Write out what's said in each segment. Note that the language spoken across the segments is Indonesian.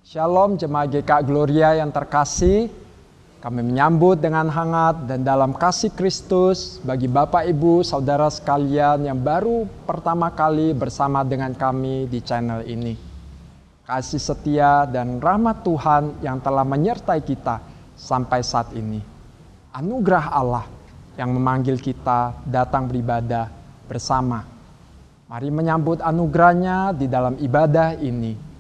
Shalom jemaat GK Gloria yang terkasih, kami menyambut dengan hangat dan dalam kasih Kristus bagi Bapak Ibu Saudara sekalian yang baru pertama kali bersama dengan kami di channel ini. Kasih setia dan rahmat Tuhan yang telah menyertai kita sampai saat ini. Anugerah Allah yang memanggil kita datang beribadah bersama. Mari menyambut anugerahnya di dalam ibadah ini.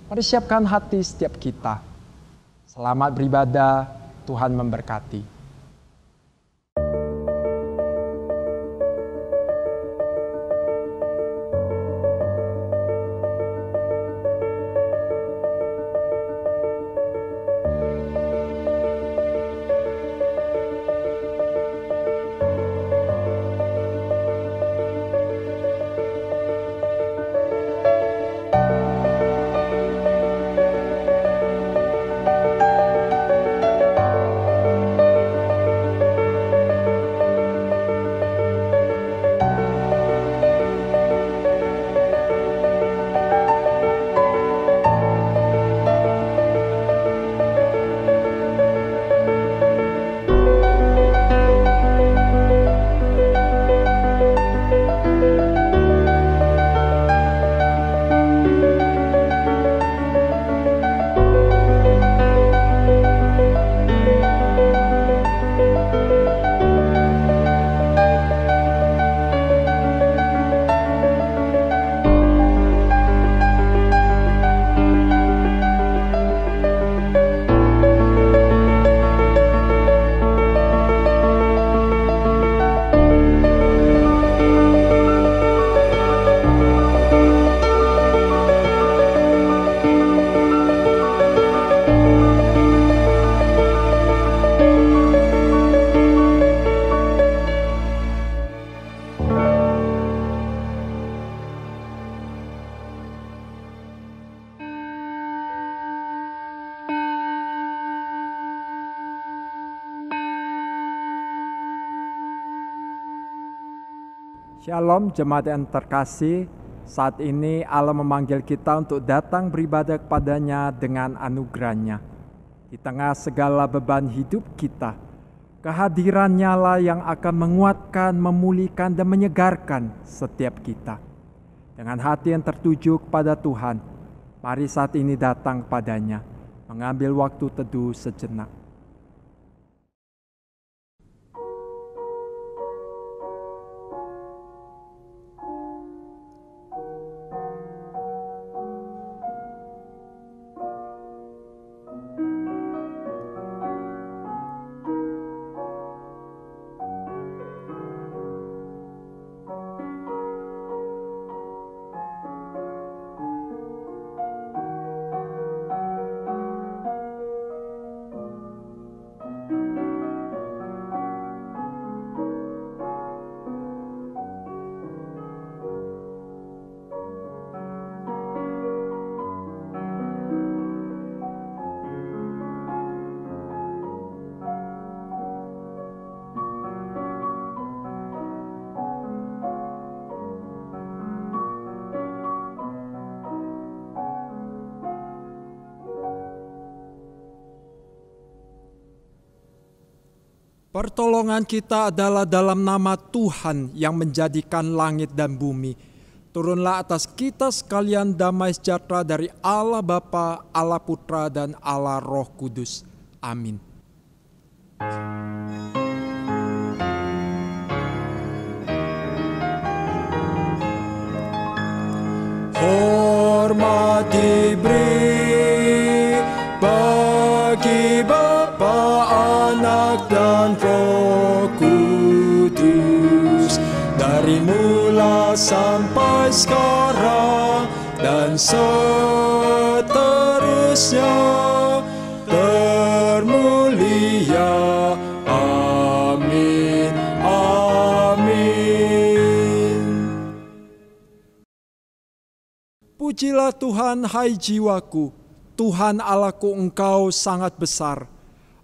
Mari siapkan hati setiap kita. Selamat beribadah, Tuhan memberkati. Shalom jemaat yang terkasih, saat ini Allah memanggil kita untuk datang beribadah kepadanya dengan anugerahnya. Di tengah segala beban hidup kita, kehadirannya lah yang akan menguatkan, memulihkan, dan menyegarkan setiap kita. Dengan hati yang tertuju kepada Tuhan, mari saat ini datang kepadanya, mengambil waktu teduh sejenak. Pertolongan kita adalah dalam nama Tuhan yang menjadikan langit dan bumi. Turunlah atas kita sekalian damai sejahtera dari Allah Bapa, Allah Putra, dan Allah Roh Kudus. Amin. Hormat diberi bagi Bapa, Anak, dan Roh Kudus, dari mula sampai sekarang dan seterusnya, termulia. Amin. Amin. Pujilah Tuhan, hai jiwaku. Tuhan Allahku, Engkau sangat besar.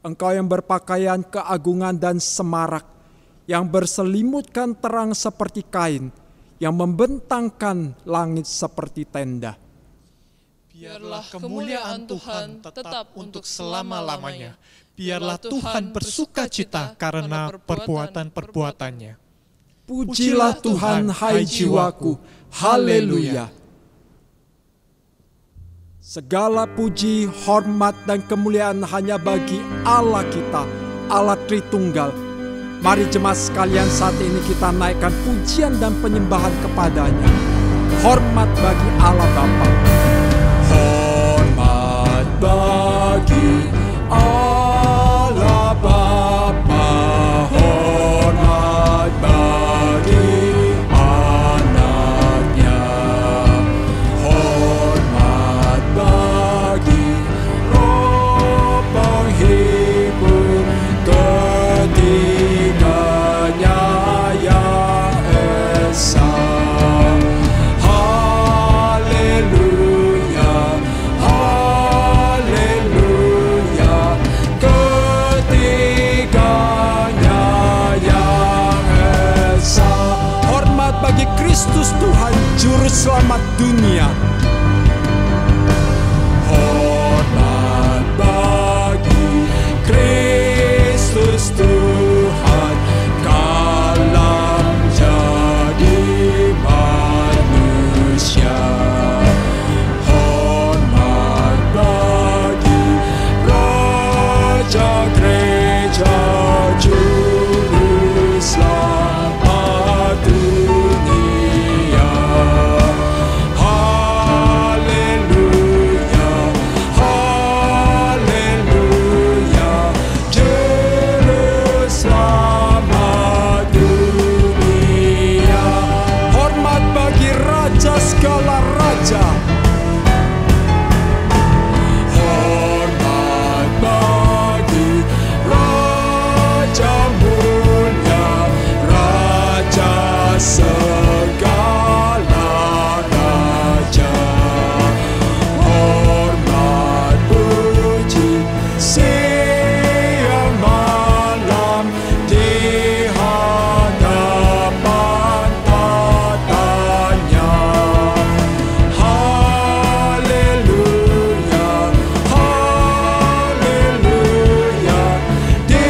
Engkau yang berpakaian keagungan dan semarak, yang berselimutkan terang seperti kain, yang membentangkan langit seperti tenda. Biarlah kemuliaan Tuhan tetap untuk selama-lamanya. Biarlah Tuhan bersuka cita karena perbuatan-perbuatannya. Pujilah Tuhan, hai jiwaku. Haleluya. Segala puji, hormat, dan kemuliaan hanya bagi Allah kita, Allah Tritunggal. Mari jemaat sekalian, saat ini kita naikkan pujian dan penyembahan kepadanya. Hormat bagi Allah Bapa. Hormat bagi Allah Bapa. Hormat bagi anaknya. Hormat bagi Roh penghibur ketiganya yang esa. Kristus Tuhan Juru Selamat dunia. Hormat bagi Kristus Tuhan kalam jadi manusia. Hormat bagi Raja Gereja Juru Selamat dunia. Haleluya, haleluya, Juru Selamat dunia. Hormat bagi Raja segala raja. Hormat bagi Raja mulia, Raja segala raja. Hormat puji siang malam di hadapan tatanya. Haleluya, haleluya, di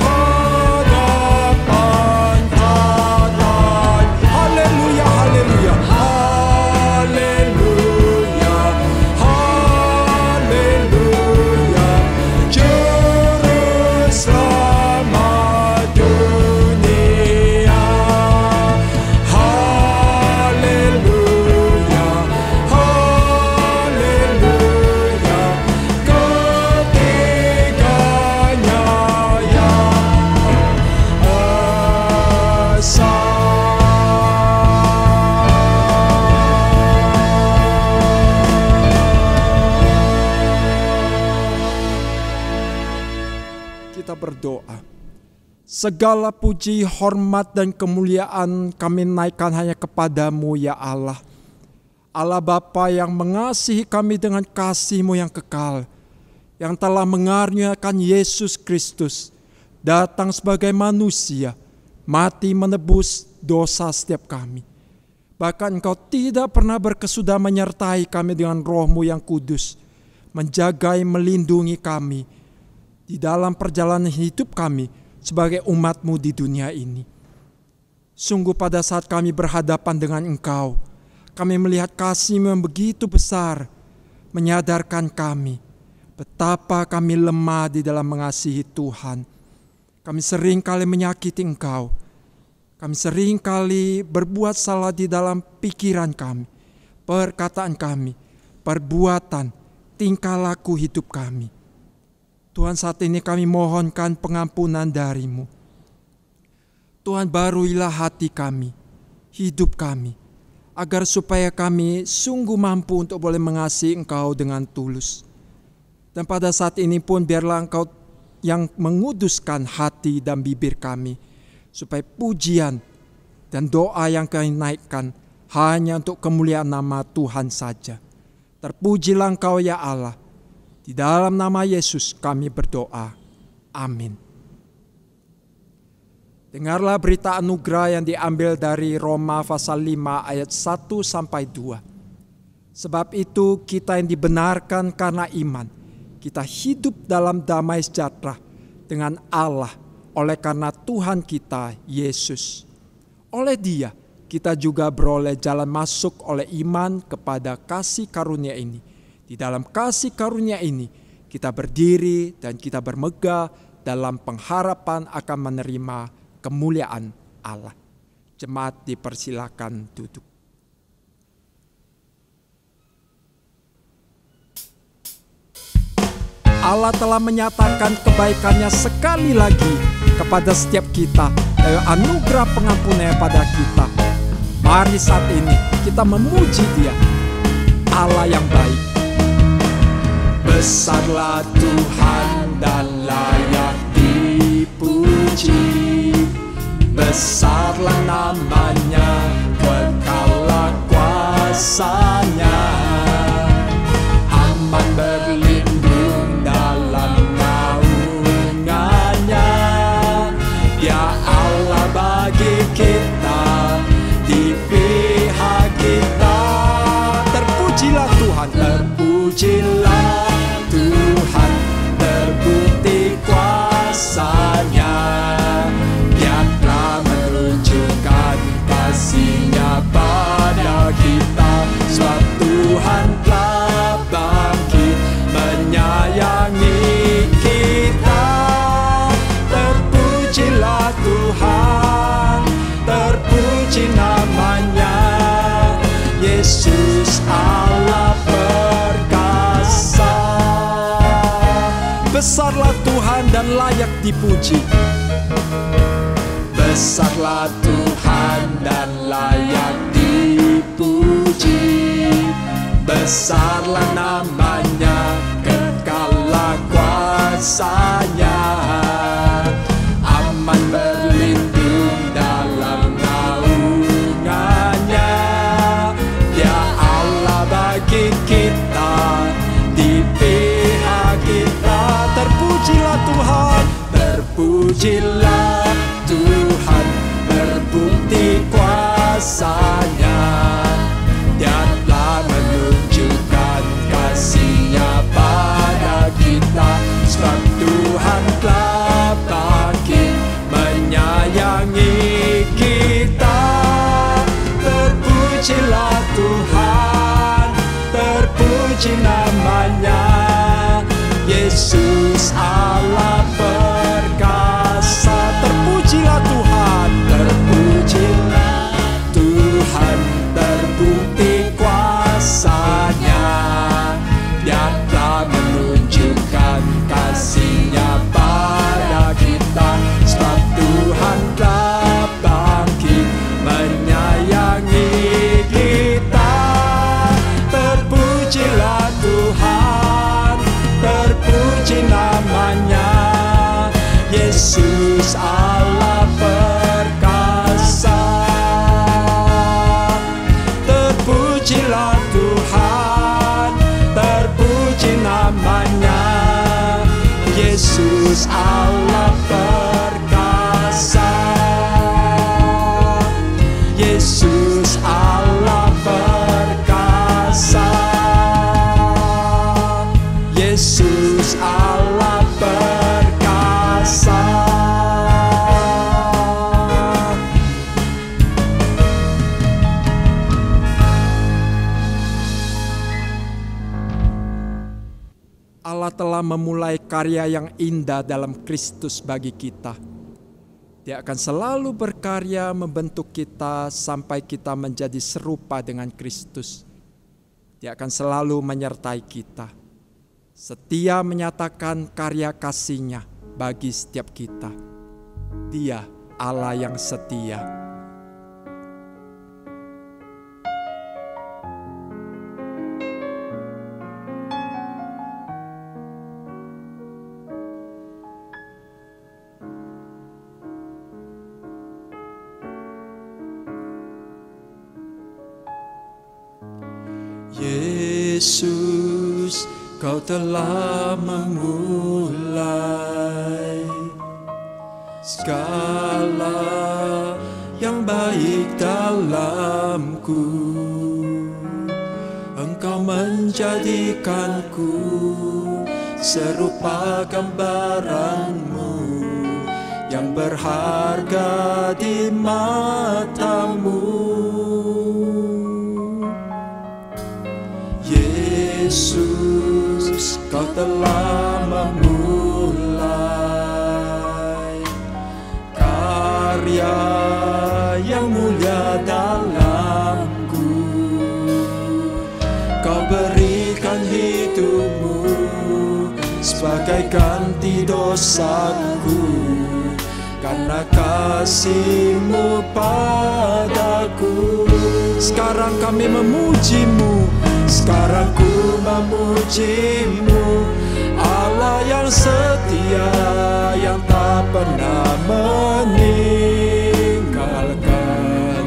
hadapan tatanya. Haleluya, haleluya, haleluya, haleluya, Juru Selamat dunia. Haleluya, haleluya, ketiganya yang esa. Kita berdoa. Segala puji, hormat, dan kemuliaan kami naikkan hanya kepadamu ya Allah. Allah Bapa yang mengasihi kami dengan kasih-Mu yang kekal, yang telah mengaruniakan Yesus Kristus datang sebagai manusia, mati menebus dosa setiap kami. Bahkan Engkau tidak pernah berkesudahan menyertai kami dengan Roh-Mu yang kudus, menjagai, melindungi kami di dalam perjalanan hidup kami sebagai umat-Mu di dunia ini. Sungguh pada saat kami berhadapan dengan Engkau, kami melihat kasih-Mu yang begitu besar, menyadarkan kami betapa kami lemah di dalam mengasihi Tuhan. Kami sering kali menyakiti Engkau. Kami sering kali berbuat salah di dalam pikiran kami, perkataan kami, perbuatan, tingkah laku hidup kami. Tuhan, saat ini kami mohonkan pengampunan dari-Mu. Tuhan, baruilah hati kami, hidup kami, agar supaya kami sungguh mampu untuk boleh mengasihi Engkau dengan tulus. Dan pada saat ini pun biarlah Engkau yang menguduskan hati dan bibir kami, supaya pujian dan doa yang kami naikkan hanya untuk kemuliaan nama Tuhan saja. Terpujilah Engkau ya Allah. Di dalam nama Yesus kami berdoa. Amin. Dengarlah berita anugerah yang diambil dari Roma pasal 5 ayat 1-2. Sebab itu kita yang dibenarkan karena iman, kita hidup dalam damai sejahtera dengan Allah oleh karena Tuhan kita Yesus. Oleh Dia kita juga beroleh jalan masuk oleh iman kepada kasih karunia ini. Di dalam kasih karunia ini kita berdiri dan kita bermegah dalam pengharapan akan menerima kemuliaan Allah. Jemaat dipersilakan duduk. Allah telah menyatakan kebaikannya sekali lagi kepada setiap kita, dan anugerah pengampunannya pada kita. Mari saat ini kita memuji Dia, Allah yang baik. Besarlah Tuhan dan layak dipuji, besarlah namanya, kekallah kuasanya. Aman berlindung dalam naungannya, Dia Allah bagi kita, di pihak kita. Terpujilah Tuhan, terpujilah Tuhan, terbukti kuasanya. Dia telah menunjukkan kasih-Nya pada kita, sebab Tuhan telah bangkit menyayangi kita. Terpujilah Tuhan, terpuji namanya, Yesus Allah perkasa. Besarlah Tuhan dan layak dipuji, besarlah Tuhan dan layak dipuji, besarlah namanya, kekallah kuasanya. Aman berlindung dalam naungannya, Dia Allah bagi kita, di pihak kita. Terpujilah Tuhan, terpujilah Tuhan, terbukti kuasanya. Dia telah menunjukkan kasih-Nya pada kita, sebab Tuhan telah bangkit menyayangi kita. Terpujilah Tuhan, terpuji namanya, Yesus Allah perkasa. Terpujilah Tuhan, terpujilah Tuhan, terbukti kuasanya. Dia telah menunjukkan kasih-Nya pada kita, sebab Tuhan telah bangkit menyayangi kita. Terpujilah Tuhan, terpuji namanya, Yesus Allah perkasa. Terpujilah Tuhan, terpuji namanya, Yesus Allah perkasa. Yesus Allah perkasa, Yesus Allah perkasa. Allah telah memulai karya yang indah dalam Kristus bagi kita. Dia akan selalu berkarya membentuk kita sampai kita menjadi serupa dengan Kristus. Dia akan selalu menyertai kita, setia menyatakan karya kasih-Nya bagi setiap kita. Dia Allah yang setia. Yesus, Kau telah memulai segala yang baik dalamku. Engkau menjadikanku serupa gambaran-Mu yang berharga di mata-Mu. Yesus, Kau telah memulai karya yang mulia dalamku. Kau berikan hidup-Mu sebagai ganti dosaku, karena kasih-Mu padaku. Sekarang kami memuji-Mu, sekarang ku memuji-Mu, Allah yang setia, yang tak pernah meninggalkan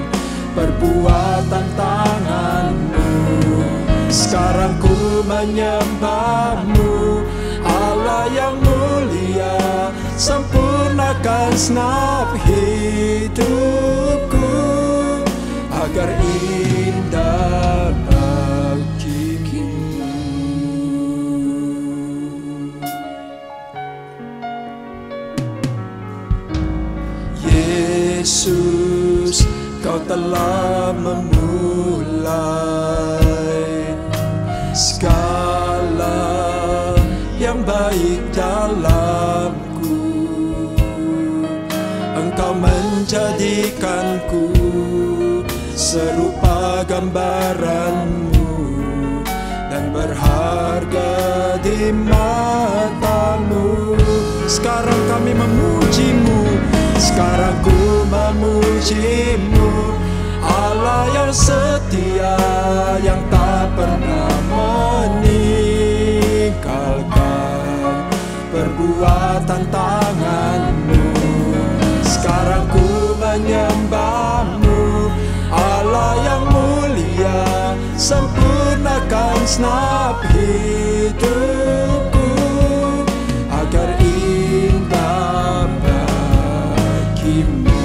perbuatan tangan-Mu. Sekarang ku menyembah-Mu, Allah yang mulia, sempurnakan segenap hidupku agar indah bagimu. Yesus, Kau telah memulai segala yang baik dalamku. Engkau menjadikanku serupa gambaran-Mu dan berharga di mata-Mu. Sekarang kami memuji-Mu, sekarang ku memuji-Mu, Allah yang setia, yang tak pernah meninggalkan perbuatan tangan-Mu. Sekarang ku menyembah-Mu, Allah yang mulia, sempurnakan segenap hidupku agar indah bagimu.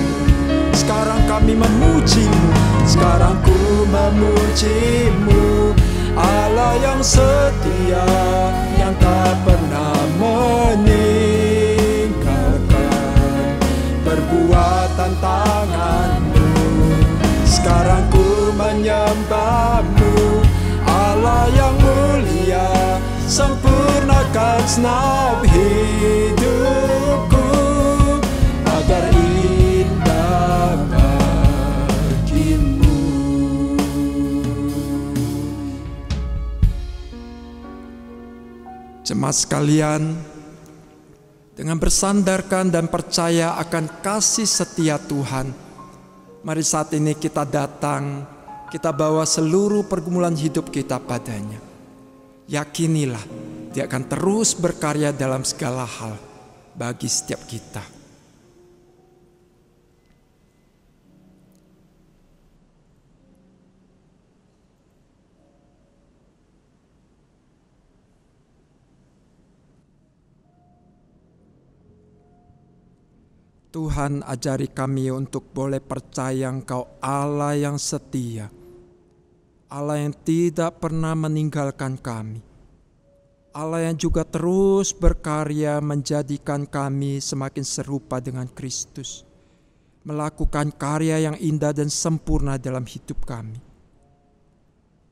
Sekarang kami memuji-Mu, sekarang ku memuji-Mu, Allah yang setia, yang tak pernah meninggalkan perbuatan tangan-Mu. Sekarang ku menyembah-Mu, Allah yang mulia, sempurnakan segenap hidupku agar indah bagimu. Jemaat sekalian, dengan bersandarkan dan percaya akan kasih setia Tuhan, mari saat ini kita datang, kita bawa seluruh pergumulan hidup kita padanya. Yakinilah, Dia akan terus berkarya dalam segala hal bagi setiap kita. Tuhan, ajari kami untuk boleh percaya Engkau Allah yang setia, Allah yang tidak pernah meninggalkan kami, Allah yang juga terus berkarya menjadikan kami semakin serupa dengan Kristus, melakukan karya yang indah dan sempurna dalam hidup kami.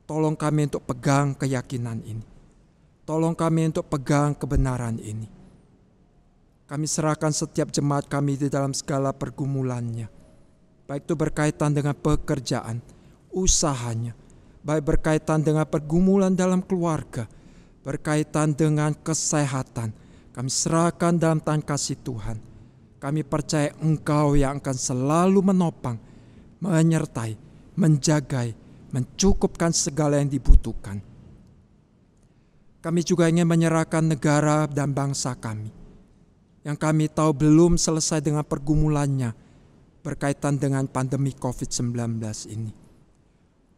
Tolong kami untuk pegang keyakinan ini, tolong kami untuk pegang kebenaran ini. Kami serahkan setiap jemaat kami di dalam segala pergumulannya, baik itu berkaitan dengan pekerjaan, usahanya, baik berkaitan dengan pergumulan dalam keluarga, berkaitan dengan kesehatan. Kami serahkan dalam tangan kasih Tuhan. Kami percaya Engkau yang akan selalu menopang, menyertai, menjagai, mencukupkan segala yang dibutuhkan. Kami juga ingin menyerahkan negara dan bangsa kami, yang kami tahu belum selesai dengan pergumulannya berkaitan dengan pandemi COVID-19 ini.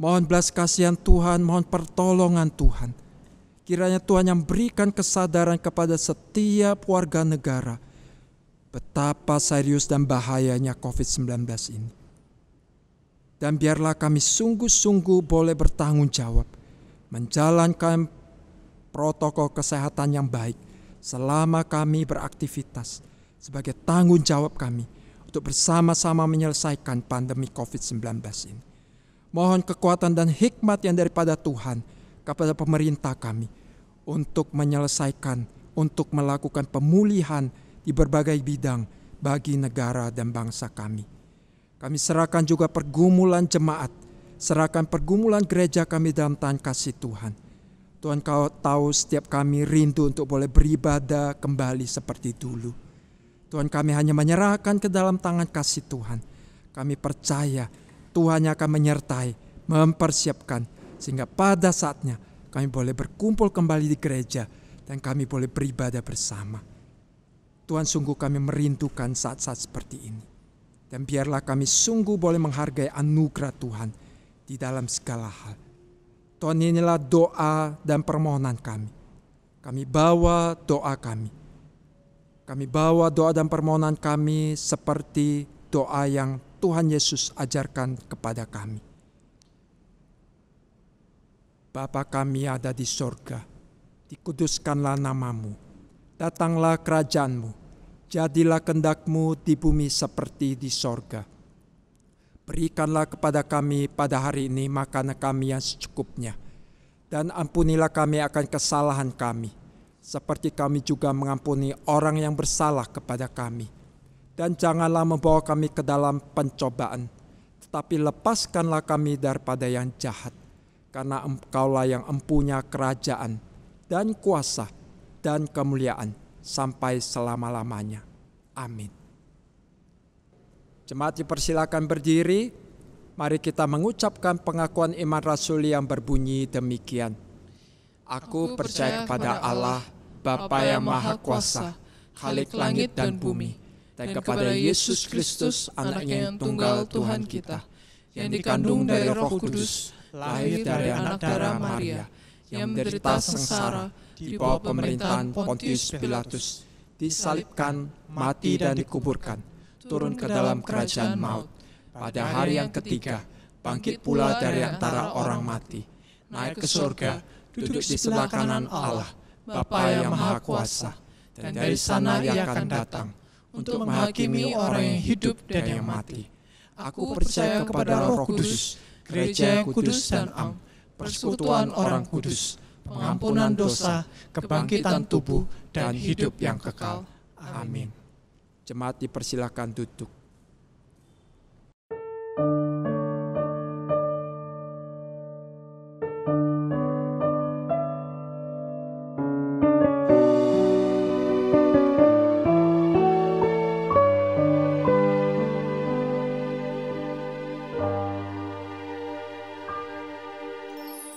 Mohon belas kasihan Tuhan, mohon pertolongan Tuhan. Kiranya Tuhan yang berikan kesadaran kepada setiap warga negara betapa serius dan bahayanya COVID-19 ini. Dan biarlah kami sungguh-sungguh boleh bertanggung jawab menjalankan protokol kesehatan yang baik selama kami beraktivitas sebagai tanggung jawab kami untuk bersama-sama menyelesaikan pandemi COVID-19 ini. Mohon kekuatan dan hikmat yang daripada Tuhan kepada pemerintah kami untuk menyelesaikan, untuk melakukan pemulihan di berbagai bidang bagi negara dan bangsa kami. Kami serahkan juga pergumulan jemaat, serahkan pergumulan gereja kami dalam tangan kasih Tuhan. Tuhan, Kau tahu setiap kami rindu untuk boleh beribadah kembali seperti dulu. Tuhan, kami hanya menyerahkan ke dalam tangan kasih Tuhan. Kami percaya Tuhan yang akan menyertai, mempersiapkan, sehingga pada saatnya kami boleh berkumpul kembali di gereja dan kami boleh beribadah bersama. Tuhan, sungguh kami merindukan saat-saat seperti ini. Dan biarlah kami sungguh boleh menghargai anugerah Tuhan di dalam segala hal. Tuhan, inilah doa dan permohonan kami. Kami bawa doa kami. Kami bawa doa dan permohonan kami seperti doa yang Tuhan Yesus ajarkan kepada kami. Bapa kami ada di sorga, dikuduskanlah namamu, datanglah kerajaanmu, jadilah kehendak-Mu di bumi seperti di sorga. Berikanlah kepada kami pada hari ini makanan kami yang secukupnya, dan ampunilah kami akan kesalahan kami, seperti kami juga mengampuni orang yang bersalah kepada kami. Dan janganlah membawa kami ke dalam pencobaan, tetapi lepaskanlah kami daripada yang jahat, karena Engkaulah yang empunya kerajaan dan kuasa dan kemuliaan sampai selama-lamanya. Amin. Jemaat dipersilakan berdiri. Mari kita mengucapkan pengakuan iman rasuli yang berbunyi demikian. Aku percaya kepada Allah, Bapa yang Maha Kuasa, Khalik langit dan bumi, dan kepada Yesus Kristus, Anaknya yang tunggal Tuhan kita, yang dikandung dari Roh Kudus, lahir dari anak darah Maria, yang menderita sengsara di bawah pemerintahan Pontius Pilatus, disalibkan, mati dan dikuburkan, turun ke dalam kerajaan maut, pada hari yang ketiga bangkit pula dari antara orang mati, naik ke surga, duduk di sebelah kanan Allah, Bapa yang Maha Kuasa, dan dari sana Ia akan datang untuk menghakimi orang yang hidup dan yang mati. Aku percaya kepada Roh Kudus, gereja yang kudus dan am, persekutuan orang kudus, pengampunan dosa, kebangkitan tubuh, dan hidup yang kekal. Amin. Jemaat dipersilakan duduk.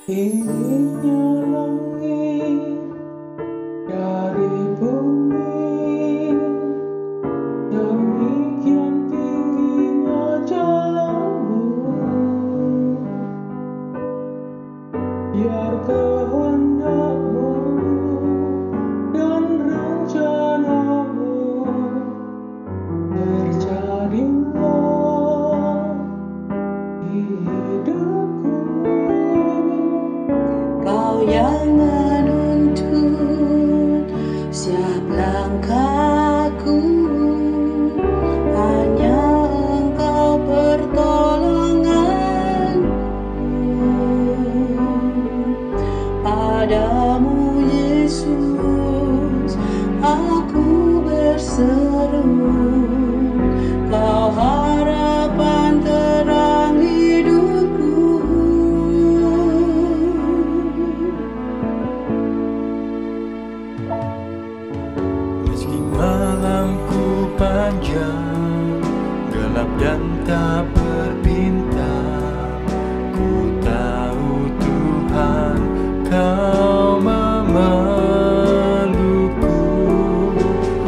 Tingginya langit dari bumi, demikian tingginya jalanmu. Biar kehendak-Mu dan rencana-Mu terjadilah di hidupku. Kau yang menuntun setiap langkahku, hanya Engkau pertolonganku. Padamu Yesus aku berseru, Kau harapan terang hidupku. Meski malamku panjang, gelap dan tak berbintang, ku tahu Tuhan Kau memelukku.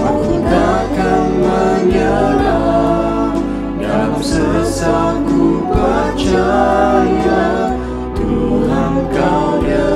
Aku takkan menyerah, dalam sesakku percaya Tuhan Kau dekatku.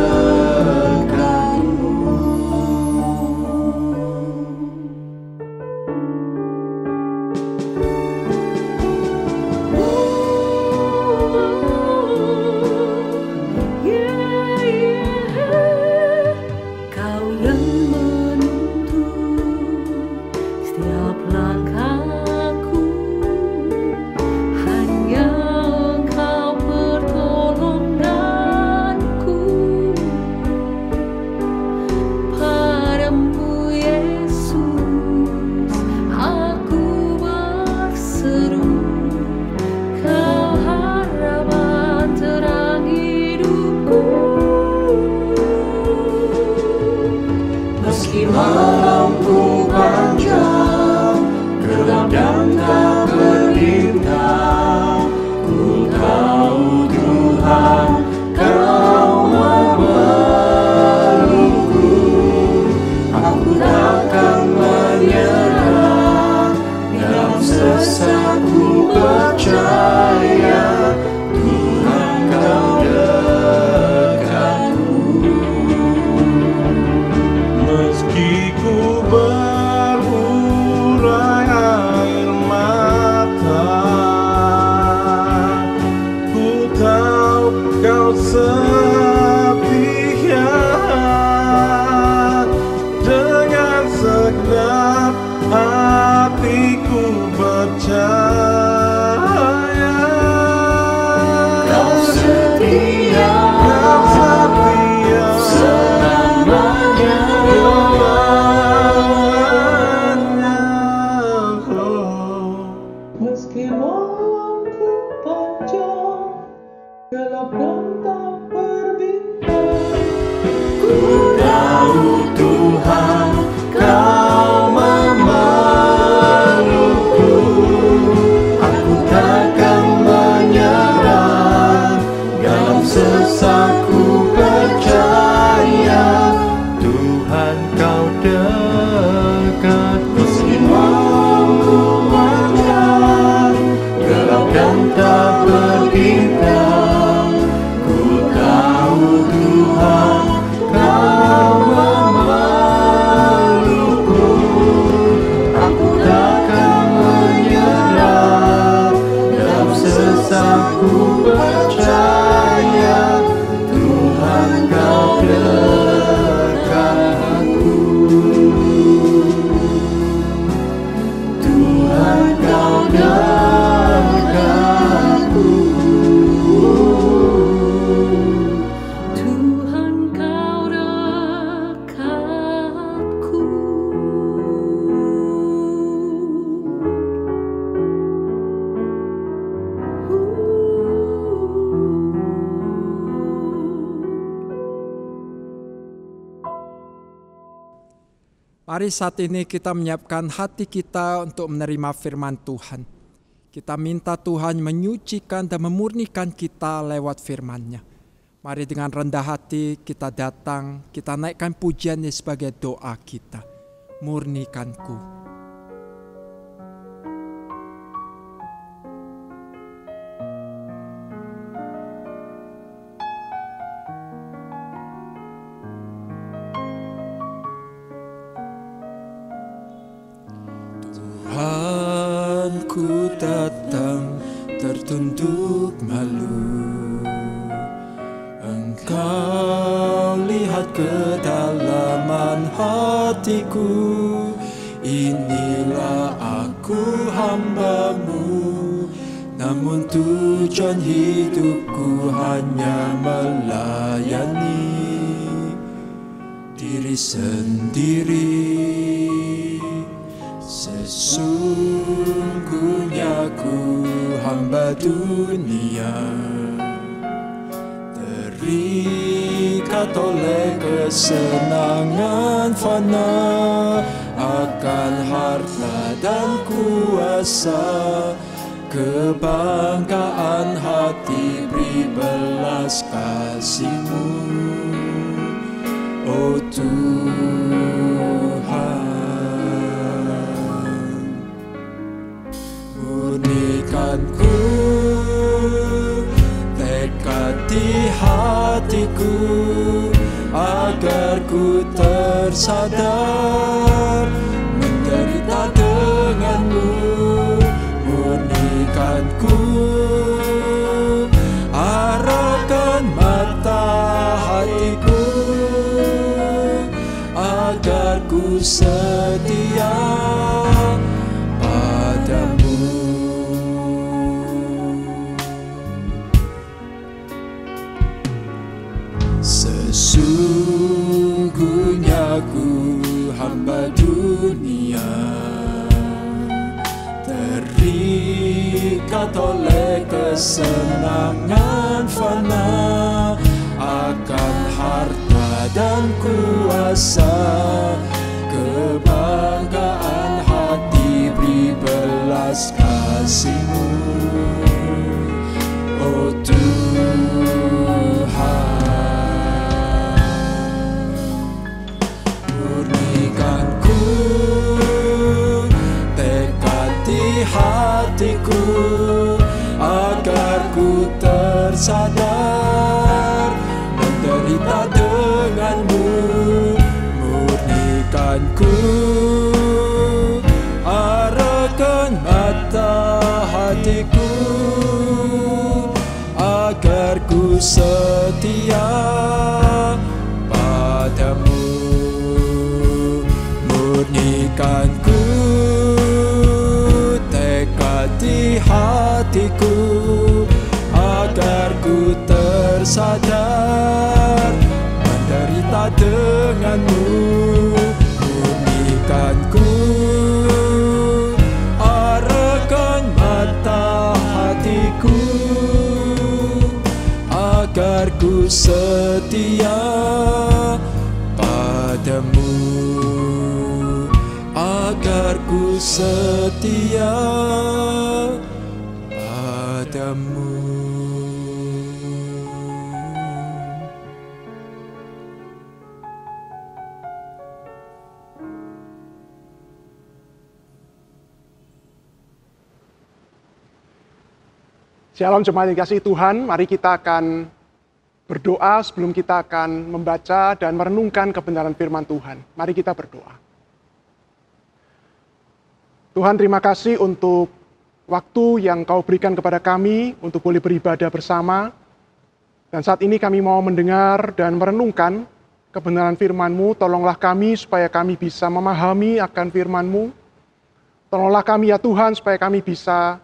malamku panjang, gelap dan tak berdintang. Ku tahu Tuhan, Kau memelukku. Aku takkan menyerah, dalam sesak ku percaya Tuhan Kau dekatku. Meski ku berurai air mata, ku tahu Kau setia. Dengan segenap hatiku percaya Kau setia, Kau setia selamanya. Meski malamku panjang, gelap dan tak berbintang. Ku tahu Tuhan, Kau memelukku. Aku takkan menyerah, dalam sesak ku percaya Tuhan Kau dekat. Meski malamku panjang, gelap dan tak berbintang. Ku tahu Tuhan, Kau memelukku. Aku takkan menyerah, dalam sesak ku percaya Tuhan Kau dekatku. Tuhan Kau dekatku. Tuhan Kau dekatku. Mari saat ini kita menyiapkan hati kita untuk menerima firman Tuhan. Kita minta Tuhan menyucikan dan memurnikan kita lewat firman-Nya. Mari dengan rendah hati kita datang, kita naikkan pujiannya sebagai doa kita. Murnikanku. Tuhan, ku datang tertunduk malu. Engkau lihat kedalaman hatiku. Inilah aku hamba-Mu, namun tujuan hidupku hanya melayani diri sendiri. Sesungguhnya ku hamba dunia, terikat oleh kesenangan fana, akan harta dan kuasa, kebanggaan hati beri belas kasih-Mu, oh Tuhan. Murnikanku, tekad di hatiku, agar ku tersadar menderita dengan-Mu. Murnikanku, arahkan mata hatiku, agar ku setia padamu. Sesungguhnya ku hamba dunia, terikat oleh kesenangan fana, akan harta dan kuasa, kasih-Mu, oh Tuhan. Murnikan ku tekad di hatiku, agar ku tersadar menderita denganmu. Murnikan ku, arahkan mata hatiku, agar ku setia padamu. Murnikan ku tekad di hatiku, agar ku tersadar menderita denganmu. Murnikan ku, arahkan mata hatiku, agar ku setia padamu, agar ku setia padamu. Shalom jemaat yang dikasihi Tuhan, mari kita akan berdoa sebelum kita akan membaca dan merenungkan kebenaran firman Tuhan. Mari kita berdoa. Tuhan, terima kasih untuk waktu yang Kau berikan kepada kami untuk boleh beribadah bersama. Dan saat ini kami mau mendengar dan merenungkan kebenaran firman-Mu. Tolonglah kami supaya kami bisa memahami akan firman-Mu. Tolonglah kami ya Tuhan supaya kami bisa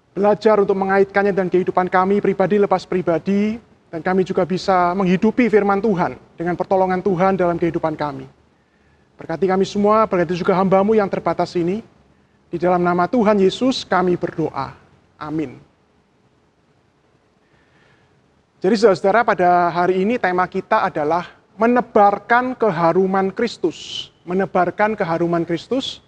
belajar untuk mengaitkannya dan kehidupan kami pribadi lepas pribadi, dan kami juga bisa menghidupi firman Tuhan dengan pertolongan Tuhan dalam kehidupan kami. Berkati kami semua, berkati juga hamba-Mu yang terbatas ini. Di dalam nama Tuhan Yesus kami berdoa. Amin. Jadi saudara, pada hari ini tema kita adalah menebarkan keharuman Kristus. Menebarkan keharuman Kristus.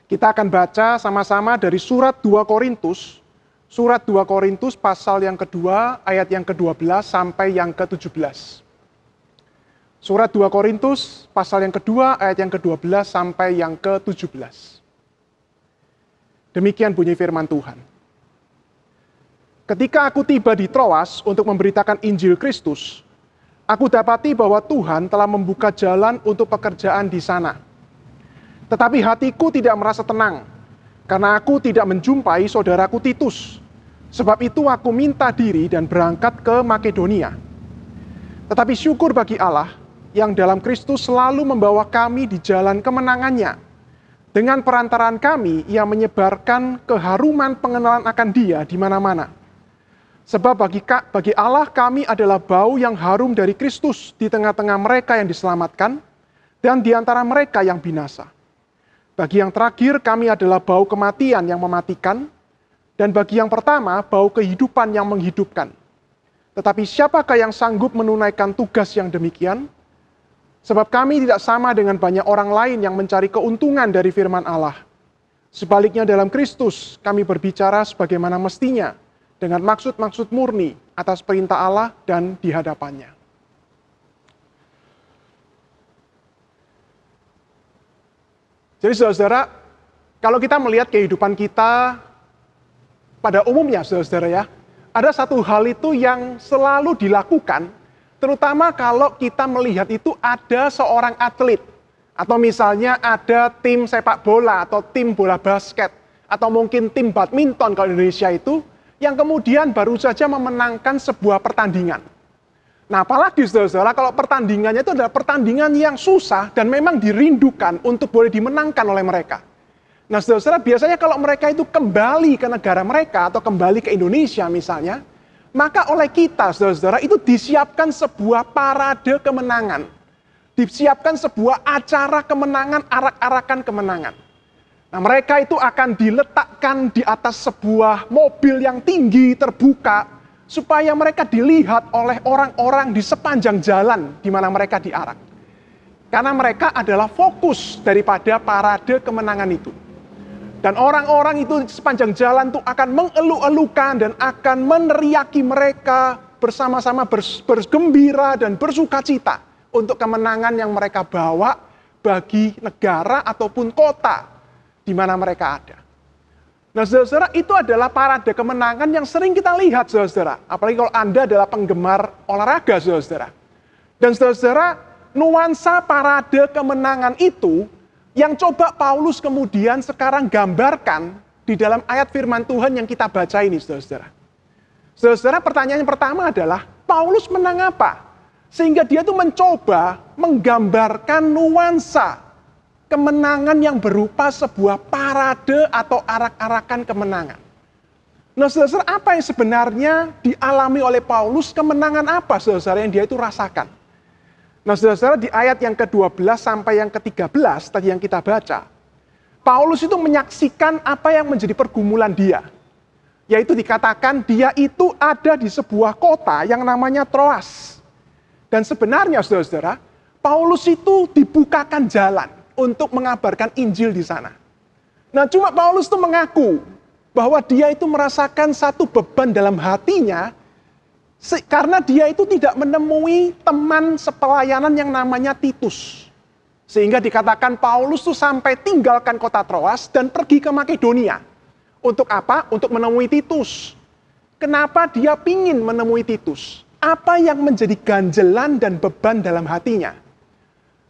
Kita akan baca sama-sama dari surat 2 Korintus. Surat 2 Korintus pasal yang kedua, ayat yang ke-12 sampai yang ke-17. Surat 2 Korintus pasal yang kedua, ayat yang ke-12 sampai yang ke-17. Demikian bunyi firman Tuhan. Ketika aku tiba di Troas untuk memberitakan Injil Kristus, aku dapati bahwa Tuhan telah membuka jalan untuk pekerjaan di sana. Tetapi hatiku tidak merasa tenang, karena aku tidak menjumpai saudaraku Titus. Sebab itu aku minta diri dan berangkat ke Makedonia. Tetapi syukur bagi Allah yang dalam Kristus selalu membawa kami di jalan kemenangannya. Dengan perantaraan kami, Ia menyebarkan keharuman pengenalan akan Dia di mana-mana. Sebab bagi Allah kami adalah bau yang harum dari Kristus di tengah-tengah mereka yang diselamatkan dan di antara mereka yang binasa. Bagi yang terakhir kami adalah bau kematian yang mematikan, dan bagi yang pertama bau kehidupan yang menghidupkan. Tetapi siapakah yang sanggup menunaikan tugas yang demikian? Sebab kami tidak sama dengan banyak orang lain yang mencari keuntungan dari firman Allah. Sebaliknya dalam Kristus kami berbicara sebagaimana mestinya, dengan maksud-maksud murni atas perintah Allah dan di hadapannya. Jadi saudara, kalau kita melihat kehidupan kita pada umumnya saudara ya, ada satu hal itu yang selalu dilakukan, terutama kalau kita melihat itu ada seorang atlet, atau misalnya ada tim sepak bola atau tim bola basket, atau mungkin tim badminton kalau Indonesia itu, yang kemudian baru saja memenangkan sebuah pertandingan. Nah, apalagi saudara, kalau pertandingannya itu adalah pertandingan yang susah dan memang dirindukan untuk boleh dimenangkan oleh mereka. Nah, saudara, biasanya kalau mereka itu kembali ke negara mereka atau kembali ke Indonesia misalnya, maka oleh kita, saudara, itu disiapkan sebuah parade kemenangan. Disiapkan sebuah acara kemenangan, arak-arakan kemenangan. Nah, mereka itu akan diletakkan di atas sebuah mobil yang tinggi, terbuka, supaya mereka dilihat oleh orang-orang di sepanjang jalan di mana mereka diarak. Karena mereka adalah fokus daripada parade kemenangan itu. Dan orang-orang itu sepanjang jalan tuh akan mengeluh-elukan dan akan meneriaki mereka bersama-sama bergembira dan bersukacita untuk kemenangan yang mereka bawa bagi negara ataupun kota di mana mereka ada. Nah, saudara-saudara, itu adalah parade kemenangan yang sering kita lihat, saudara-saudara. Apalagi kalau Anda adalah penggemar olahraga, saudara-saudara. Dan saudara-saudara, nuansa parade kemenangan itu yang coba Paulus kemudian sekarang gambarkan di dalam ayat firman Tuhan yang kita baca ini, saudara-saudara. Saudara-saudara, pertanyaan yang pertama adalah, Paulus menang apa? Sehingga dia tuh mencoba menggambarkan nuansa kemenangan yang berupa sebuah parade atau arak-arakan kemenangan. Nah, saudara-saudara, apa yang sebenarnya dialami oleh Paulus, kemenangan apa, saudara-saudara, yang dia itu rasakan? Nah, saudara-saudara, di ayat yang ke-12 sampai yang ke-13 tadi yang kita baca, Paulus itu menyaksikan apa yang menjadi pergumulan dia. Yaitu dikatakan dia itu ada di sebuah kota yang namanya Troas. Dan sebenarnya, saudara-saudara, Paulus itu dibukakan jalan untuk mengabarkan Injil di sana. Nah, cuma Paulus itu mengaku bahwa dia itu merasakan satu beban dalam hatinya karena dia itu tidak menemui teman sepelayanan yang namanya Titus. Sehingga dikatakan Paulus itu sampai tinggalkan kota Troas dan pergi ke Makedonia. Untuk apa? Untuk menemui Titus. Kenapa dia ingin menemui Titus? Apa yang menjadi ganjelan dan beban dalam hatinya?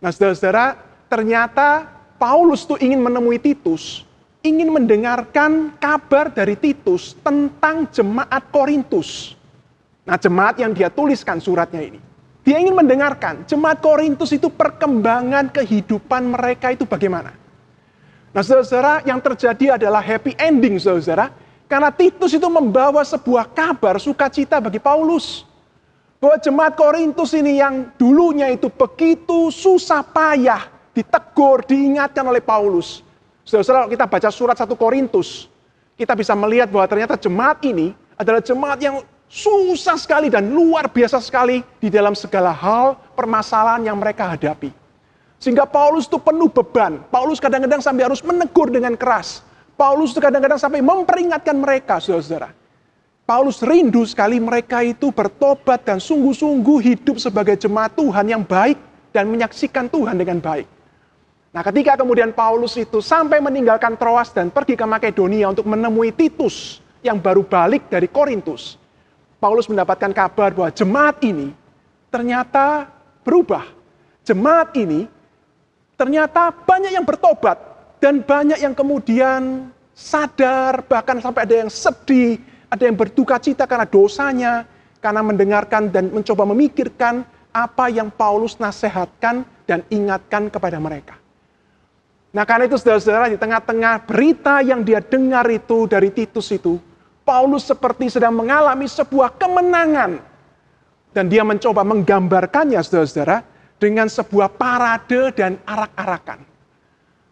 Nah, saudara-saudara, ternyata Paulus tuh ingin menemui Titus, ingin mendengarkan kabar dari Titus tentang jemaat Korintus. Nah, jemaat yang dia tuliskan suratnya ini. Dia ingin mendengarkan jemaat Korintus itu perkembangan kehidupan mereka itu bagaimana. Nah, saudara-saudara, yang terjadi adalah happy ending, saudara-saudara. Karena Titus itu membawa sebuah kabar sukacita bagi Paulus. Bahwa jemaat Korintus ini yang dulunya itu begitu susah payah, ditegur, diingatkan oleh Paulus. Saudara-saudara, kalau kita baca surat 1 Korintus, kita bisa melihat bahwa ternyata jemaat ini adalah jemaat yang susah sekali dan luar biasa sekali di dalam segala hal permasalahan yang mereka hadapi. Sehingga Paulus itu penuh beban. Paulus kadang-kadang sampai harus menegur dengan keras. Paulus itu kadang-kadang sampai memperingatkan mereka, saudara-saudara. Paulus rindu sekali mereka itu bertobat dan sungguh-sungguh hidup sebagai jemaat Tuhan yang baik dan menyaksikan Tuhan dengan baik. Nah, ketika kemudian Paulus itu sampai meninggalkan Troas dan pergi ke Makedonia untuk menemui Titus yang baru balik dari Korintus, Paulus mendapatkan kabar bahwa jemaat ini ternyata berubah. Jemaat ini ternyata banyak yang bertobat dan banyak yang kemudian sadar, bahkan sampai ada yang sedih, ada yang berduka cita karena dosanya, karena mendengarkan dan mencoba memikirkan apa yang Paulus nasihatkan dan ingatkan kepada mereka. Nah, karena itu saudara-saudara, di tengah-tengah berita yang dia dengar itu dari Titus itu, Paulus seperti sedang mengalami sebuah kemenangan. Dan dia mencoba menggambarkannya, saudara-saudara, dengan sebuah parade dan arak-arakan.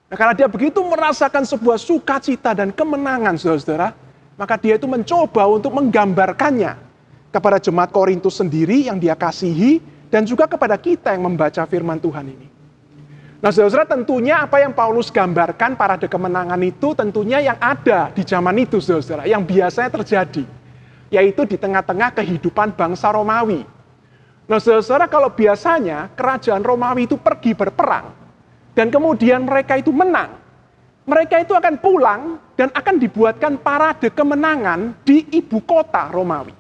Nah, karena dia begitu merasakan sebuah sukacita dan kemenangan, saudara-saudara, maka dia itu mencoba untuk menggambarkannya kepada jemaat Korintus sendiri yang dia kasihi, dan juga kepada kita yang membaca firman Tuhan ini. Nah, saudara-saudara, tentunya apa yang Paulus gambarkan parade kemenangan itu tentunya yang ada di zaman itu, saudara-saudara, yang biasanya terjadi, yaitu di tengah-tengah kehidupan bangsa Romawi. Nah, saudara-saudara, kalau biasanya kerajaan Romawi itu pergi berperang, dan kemudian mereka itu menang, mereka itu akan pulang dan akan dibuatkan parade kemenangan di ibu kota Romawi.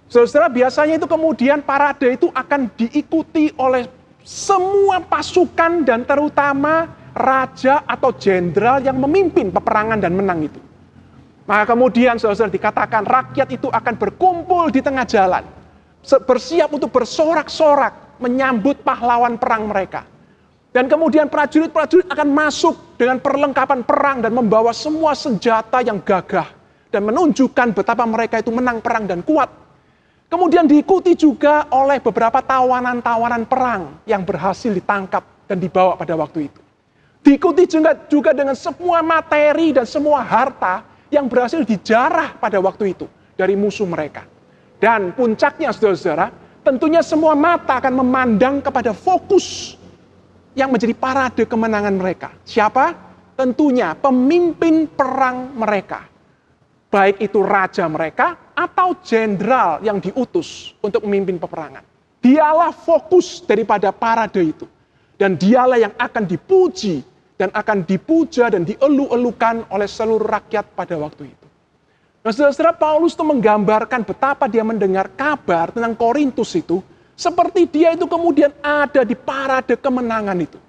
Saudara-saudara, biasanya itu kemudian parade itu akan diikuti oleh semua pasukan dan terutama raja atau jenderal yang memimpin peperangan dan menang itu. Maka kemudian saudara-saudara dikatakan rakyat itu akan berkumpul di tengah jalan, bersiap untuk bersorak-sorak menyambut pahlawan perang mereka. Dan kemudian prajurit-prajurit akan masuk dengan perlengkapan perang dan membawa semua senjata yang gagah dan menunjukkan betapa mereka itu menang perang dan kuat. Kemudian diikuti juga oleh beberapa tawanan-tawanan perang yang berhasil ditangkap dan dibawa pada waktu itu. Diikuti juga dengan semua materi dan semua harta yang berhasil dijarah pada waktu itu dari musuh mereka. Dan puncaknya, saudara-saudara, tentunya semua mata akan memandang kepada fokus yang menjadi parade kemenangan mereka. Siapa? tentunya pemimpin perang mereka. Baik itu raja mereka atau jenderal yang diutus untuk memimpin peperangan. Dialah fokus daripada parade itu. Dan dialah yang akan dipuji dan akan dipuja dan dielu-elukan oleh seluruh rakyat pada waktu itu. Nah, saudara-saudara, Paulus itu menggambarkan betapa dia mendengar kabar tentang Korintus itu, seperti dia itu kemudian ada di parade kemenangan itu.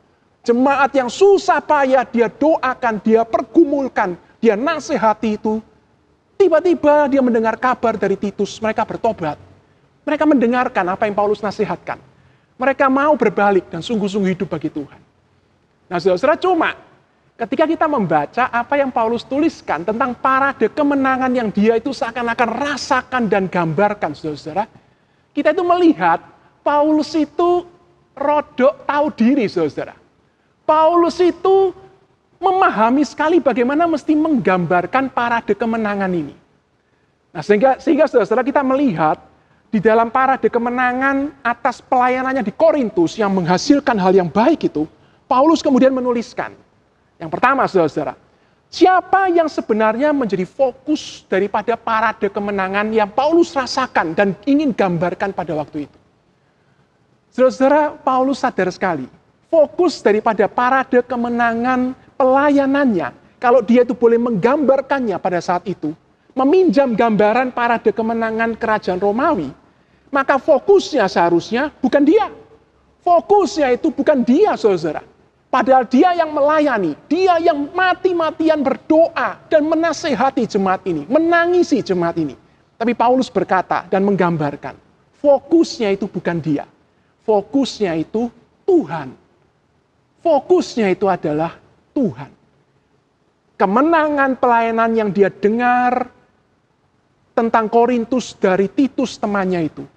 Jemaat yang susah payah dia doakan, dia pergumulkan, dia nasihati itu. Tiba-tiba dia mendengar kabar dari Titus, mereka bertobat. Mereka mendengarkan apa yang Paulus nasihatkan. Mereka mau berbalik dan sungguh-sungguh hidup bagi Tuhan. Nah, saudara-saudara, cuma ketika kita membaca apa yang Paulus tuliskan tentang parade kemenangan yang dia itu seakan-akan rasakan dan gambarkan, saudara-saudara, kita itu melihat Paulus itu rodok tahu diri, saudara-saudara. Paulus itu memahami sekali bagaimana mesti menggambarkan parade kemenangan ini. Nah, sehingga saudara-saudara kita melihat di dalam parade kemenangan atas pelayanannya di Korintus yang menghasilkan hal yang baik itu, Paulus kemudian menuliskan. Yang pertama, saudara-saudara, siapa yang sebenarnya menjadi fokus daripada parade kemenangan yang Paulus rasakan dan ingin gambarkan pada waktu itu? Saudara-saudara, Paulus sadar sekali, fokus daripada parade kemenangan pelayanannya, kalau dia itu boleh menggambarkannya pada saat itu, meminjam gambaran parade kemenangan kerajaan Romawi, maka fokusnya seharusnya bukan dia. Fokusnya itu bukan dia, saudara. Padahal dia yang melayani, dia yang mati-matian berdoa dan menasehati jemaat ini, menangisi jemaat ini. Tapi Paulus berkata dan menggambarkan, fokusnya itu bukan dia. Fokusnya itu Tuhan. Fokusnya itu adalah Tuhan. Kemenangan pelayanan yang dia dengar tentang Korintus dari Titus temannya itu,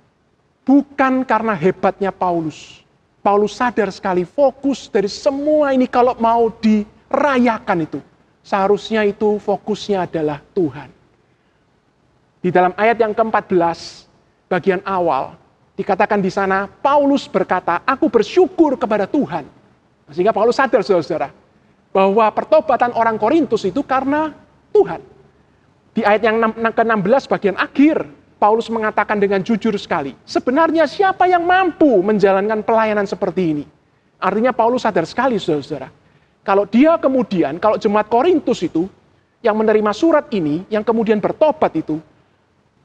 bukan karena hebatnya Paulus. Paulus sadar sekali fokus dari semua ini kalau mau dirayakan itu, seharusnya itu fokusnya adalah Tuhan. Di dalam ayat yang ke-14, bagian awal, dikatakan di sana, Paulus berkata, aku bersyukur kepada Tuhan. Sehingga Paulus sadar, saudara-saudara, bahwa pertobatan orang Korintus itu karena Tuhan. Di ayat yang ke-16 bagian akhir, Paulus mengatakan dengan jujur sekali, sebenarnya siapa yang mampu menjalankan pelayanan seperti ini? Artinya Paulus sadar sekali, saudara-saudara, kalau dia kemudian, kalau jemaat Korintus itu, yang menerima surat ini, yang kemudian bertobat itu,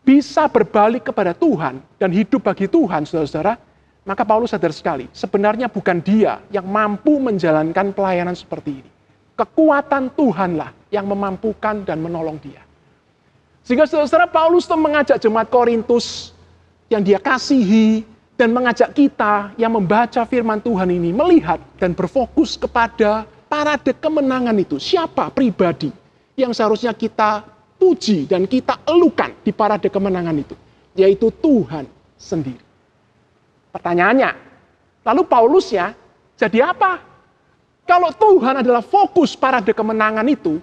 bisa berbalik kepada Tuhan, dan hidup bagi Tuhan, saudara-saudara, maka Paulus sadar sekali, sebenarnya bukan dia yang mampu menjalankan pelayanan seperti ini. Kekuatan Tuhanlah yang memampukan dan menolong dia. Sehingga saudara-saudara, Paulus itu mengajak jemaat Korintus yang dia kasihi dan mengajak kita yang membaca firman Tuhan ini melihat dan berfokus kepada parade kemenangan itu. Siapa pribadi yang seharusnya kita puji dan kita elukan di parade kemenangan itu? Yaitu Tuhan sendiri. Pertanyaannya, lalu Paulusnya jadi apa? Kalau Tuhan adalah fokus parade kemenangan itu,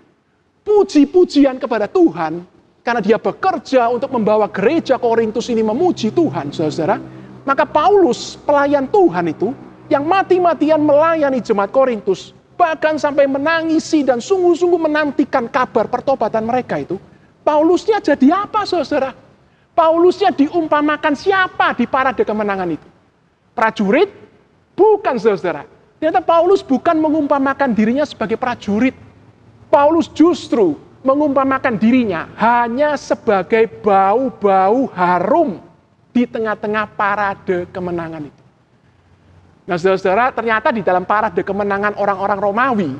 puji-pujian kepada Tuhan, karena dia bekerja untuk membawa gereja Korintus ini memuji Tuhan, saudara-saudara, maka Paulus, pelayan Tuhan itu, yang mati-matian melayani jemaat Korintus, bahkan sampai menangisi dan sungguh-sungguh menantikan kabar pertobatan mereka itu, Paulusnya jadi apa, saudara? Paulusnya diumpamakan siapa di parade kemenangan itu? Prajurit? Bukan, saudara. Ternyata Paulus bukan mengumpamakan dirinya sebagai prajurit. Paulus justru mengumpamakan dirinya hanya sebagai bau-bau harum di tengah-tengah parade kemenangan itu. Nah, saudara-saudara, ternyata di dalam parade kemenangan orang-orang Romawi,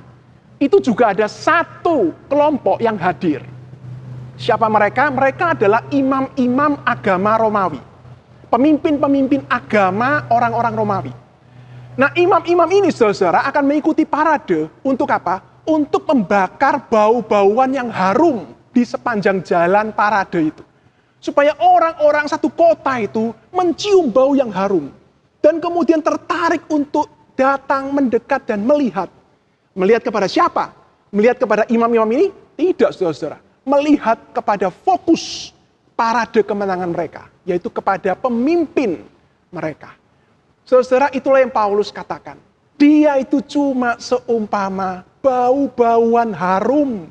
itu juga ada satu kelompok yang hadir. Siapa mereka? Mereka adalah imam-imam agama Romawi. Pemimpin-pemimpin agama orang-orang Romawi. Nah, imam-imam ini, saudara-saudara, akan mengikuti parade untuk apa? Untuk membakar bau-bauan yang harum di sepanjang jalan parade itu. Supaya orang-orang satu kota itu mencium bau yang harum. Dan kemudian tertarik untuk datang mendekat dan melihat. Melihat kepada siapa? Melihat kepada imam-imam ini? Tidak, saudara-saudara. Melihat kepada fokus parade kemenangan mereka. Yaitu kepada pemimpin mereka. Saudara-saudara, itulah yang Paulus katakan. Dia itu cuma seumpama bau-bauan harum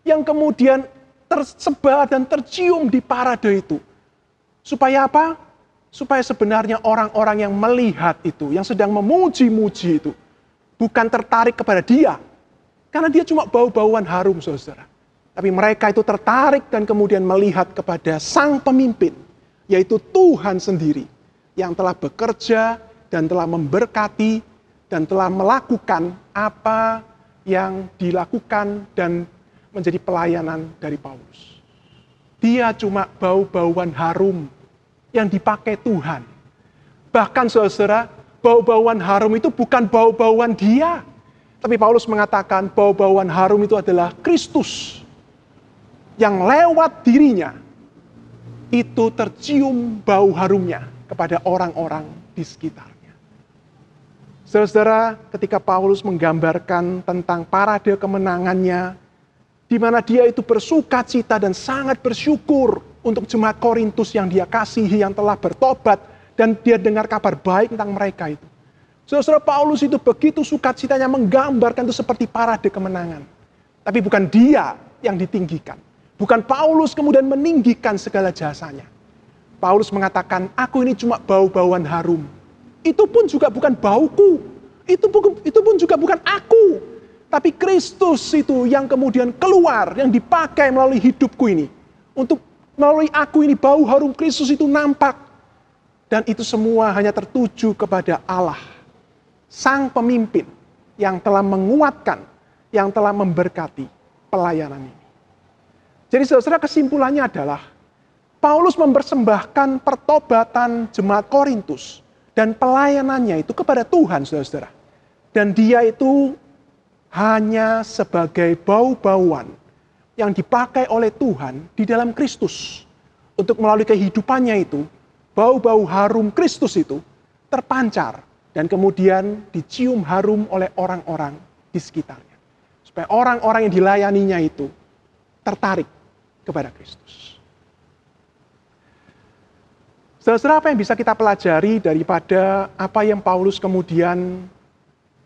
yang kemudian tersebar dan tercium di parade itu. Supaya apa? Supaya sebenarnya orang-orang yang melihat itu, yang sedang memuji-muji itu, bukan tertarik kepada dia. Karena dia cuma bau-bauan harum, saudara. Tapi mereka itu tertarik dan kemudian melihat kepada sang pemimpin, yaitu Tuhan sendiri, yang telah bekerja dan telah memberkati dan telah melakukan apa yang dilakukan dan menjadi pelayanan dari Paulus. Dia cuma bau-bauan harum yang dipakai Tuhan. Bahkan saudara, bau-bauan harum itu bukan bau-bauan dia. Tapi Paulus mengatakan bau-bauan harum itu adalah Kristus. Yang lewat dirinya, itu tercium bau harumnya kepada orang-orang di sekitarnya. Saudara, ketika Paulus menggambarkan tentang parade kemenangannya, di mana dia itu bersuka cita dan sangat bersyukur untuk jemaat Korintus yang dia kasihi, yang telah bertobat, dan dia dengar kabar baik tentang mereka itu. Saudara, Paulus itu begitu sukacitanya menggambarkan itu seperti parade kemenangan. Tapi bukan dia yang ditinggikan. Bukan Paulus kemudian meninggikan segala jasanya. Paulus mengatakan, aku ini cuma bau-bauan harum. Itu pun juga bukan bauku. Itu pun juga bukan aku. Tapi Kristus itu yang kemudian keluar, yang dipakai melalui hidupku ini. Untuk melalui aku ini bau harum Kristus itu nampak. Dan itu semua hanya tertuju kepada Allah. Sang pemimpin yang telah menguatkan, yang telah memberkati pelayanan ini. Jadi saudara, kesimpulannya adalah Paulus mempersembahkan pertobatan jemaat Korintus dan pelayanannya itu kepada Tuhan, saudara. Dan dia itu hanya sebagai bau-bauan yang dipakai oleh Tuhan di dalam Kristus. Untuk melalui kehidupannya itu, bau-bau harum Kristus itu terpancar dan kemudian dicium harum oleh orang-orang di sekitarnya. Supaya orang-orang yang dilayaninya itu tertarik kepada Kristus. Saudara, apa yang bisa kita pelajari daripada apa yang Paulus kemudian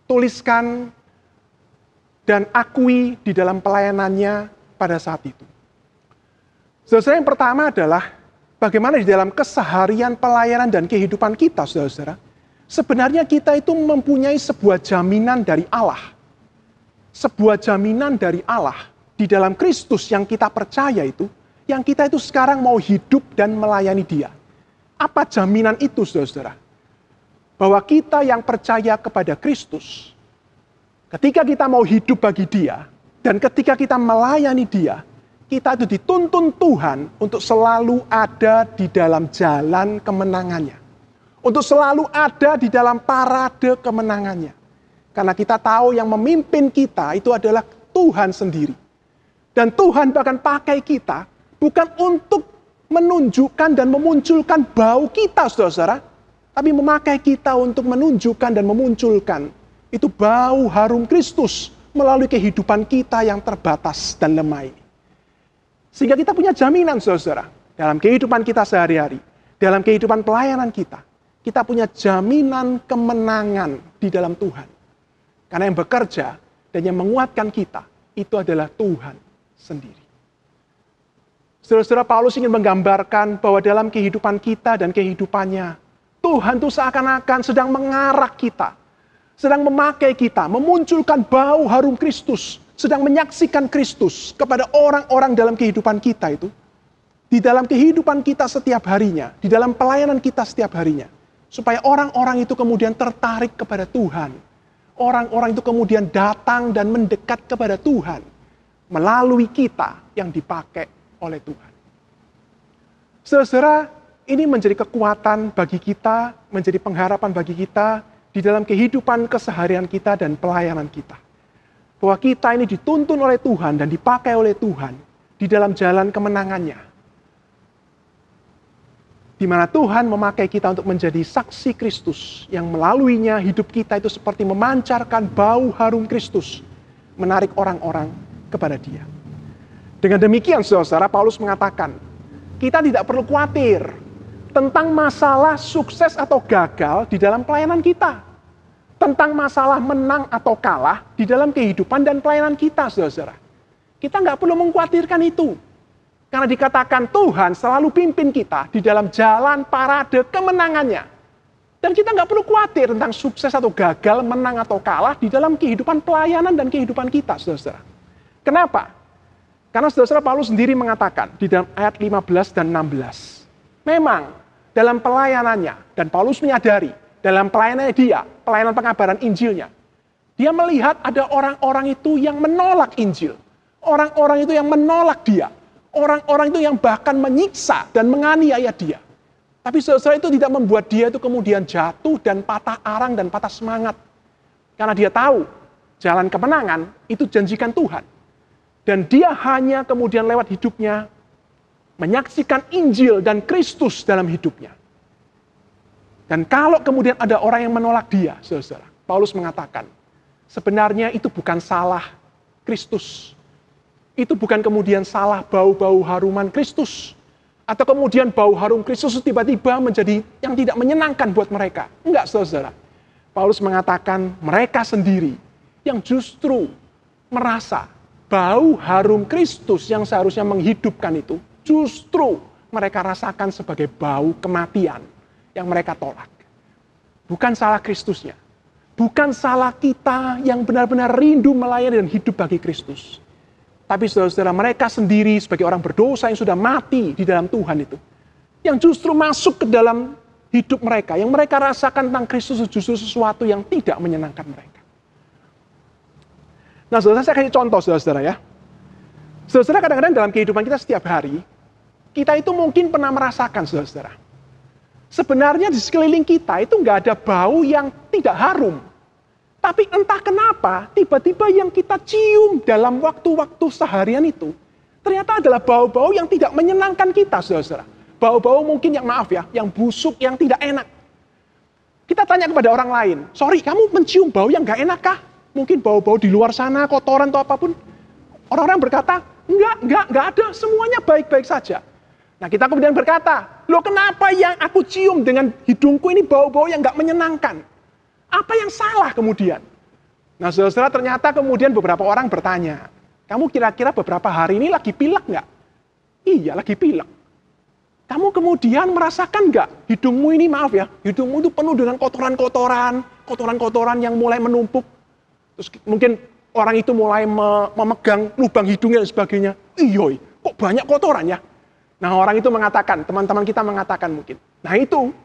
tuliskan dan akui di dalam pelayanannya pada saat itu? Saudara, yang pertama adalah bagaimana di dalam keseharian pelayanan dan kehidupan kita, saudara, sebenarnya kita itu mempunyai sebuah jaminan dari Allah. Sebuah jaminan dari Allah di dalam Kristus yang kita percaya itu, yang kita itu sekarang mau hidup dan melayani Dia. Apa jaminan itu, saudara? Bahwa kita yang percaya kepada Kristus, ketika kita mau hidup bagi Dia, dan ketika kita melayani Dia, kita itu dituntun Tuhan untuk selalu ada di dalam jalan kemenangannya. Untuk selalu ada di dalam parade kemenangannya. Karena kita tahu yang memimpin kita itu adalah Tuhan sendiri. Dan Tuhan bahkan pakai kita bukan untuk menunjukkan dan memunculkan bau kita, saudara. Tapi memakai kita untuk menunjukkan dan memunculkan itu bau harum Kristus melalui kehidupan kita yang terbatas dan lemah ini. Sehingga kita punya jaminan, saudara, dalam kehidupan kita sehari-hari, dalam kehidupan pelayanan kita punya jaminan kemenangan di dalam Tuhan. Karena yang bekerja dan yang menguatkan kita itu adalah Tuhan sendiri. Saudara-saudara, Paulus ingin menggambarkan bahwa dalam kehidupan kita dan kehidupannya, Tuhan itu seakan-akan sedang mengarak kita, sedang memakai kita, memunculkan bau harum Kristus, sedang menyaksikan Kristus kepada orang-orang dalam kehidupan kita itu, di dalam kehidupan kita setiap harinya, di dalam pelayanan kita setiap harinya, supaya orang-orang itu kemudian tertarik kepada Tuhan. Orang-orang itu kemudian datang dan mendekat kepada Tuhan melalui kita yang dipakai oleh Tuhan. Saudara, ini menjadi kekuatan bagi kita, menjadi pengharapan bagi kita di dalam kehidupan keseharian kita dan pelayanan kita. Bahwa kita ini dituntun oleh Tuhan dan dipakai oleh Tuhan di dalam jalan kemenangannya. Di mana Tuhan memakai kita untuk menjadi saksi Kristus yang melaluinya hidup kita itu seperti memancarkan bau harum Kristus, menarik orang-orang kepada Dia. Dengan demikian, saudara, Paulus mengatakan, kita tidak perlu khawatir tentang masalah sukses atau gagal di dalam pelayanan kita. tentang masalah menang atau kalah di dalam kehidupan dan pelayanan kita, saudara-saudara. Kita nggak perlu mengkhawatirkan itu. Karena dikatakan Tuhan selalu pimpin kita di dalam jalan parade kemenangannya. Dan kita nggak perlu khawatir tentang sukses atau gagal, menang atau kalah di dalam kehidupan pelayanan dan kehidupan kita, saudara-saudara. Kenapa? Karena saudara-saudara Paulus sendiri mengatakan di dalam ayat 15 dan 16. Memang dalam pelayanannya, dan Paulus menyadari, dalam pelayanannya dia, pelayanan pengabaran Injilnya, dia melihat ada orang-orang itu yang menolak Injil. Orang-orang itu yang menolak dia. Orang-orang itu yang bahkan menyiksa dan menganiaya dia. Tapi saudara itu tidak membuat dia itu kemudian jatuh dan patah arang dan patah semangat. Karena dia tahu jalan kemenangan itu janjikan Tuhan. Dan dia hanya kemudian lewat hidupnya menyaksikan Injil dan Kristus dalam hidupnya. Dan kalau kemudian ada orang yang menolak dia, saudara, Paulus mengatakan, sebenarnya itu bukan salah Kristus. Itu bukan kemudian salah bau-bau haruman Kristus. Atau kemudian bau harum Kristus tiba-tiba menjadi yang tidak menyenangkan buat mereka. Enggak, saudara. Paulus mengatakan mereka sendiri yang justru merasa bau harum Kristus yang seharusnya menghidupkan itu, justru mereka rasakan sebagai bau kematian yang mereka tolak. Bukan salah Kristusnya. Bukan salah kita yang benar-benar rindu melayani dan hidup bagi Kristus. Tapi saudara-saudara, mereka sendiri sebagai orang berdosa yang sudah mati di dalam Tuhan itu, yang justru masuk ke dalam hidup mereka, yang mereka rasakan tentang Kristus justru sesuatu yang tidak menyenangkan mereka. Nah, saudara, saya kasih contoh, saudara-saudara ya. Saudara-saudara, kadang-kadang dalam kehidupan kita setiap hari, kita itu mungkin pernah merasakan, saudara-saudara. Sebenarnya di sekeliling kita itu nggak ada bau yang tidak harum. Tapi entah kenapa, tiba-tiba yang kita cium dalam waktu-waktu seharian itu, ternyata adalah bau-bau yang tidak menyenangkan kita, saudara-saudara. Bau-bau mungkin yang maaf ya, yang busuk, yang tidak enak. Kita tanya kepada orang lain, sorry, kamu mencium bau yang nggak enak kah? Mungkin bau-bau di luar sana, kotoran atau apapun. Orang-orang berkata, enggak ada, semuanya baik-baik saja. Nah, kita kemudian berkata, loh kenapa yang aku cium dengan hidungku ini bau-bau yang enggak menyenangkan? Apa yang salah kemudian? Nah, saudara-saudara, ternyata kemudian beberapa orang bertanya, kamu kira-kira beberapa hari ini lagi pilek enggak? Iya, lagi pilek. Kamu kemudian merasakan enggak hidungmu ini, maaf ya, hidungmu itu penuh dengan kotoran-kotoran yang mulai menumpuk. Terus mungkin orang itu mulai memegang lubang hidungnya dan sebagainya. Iya, kok banyak kotoran ya? Nah, orang itu mengatakan, teman-teman kita mengatakan mungkin. Nah itu,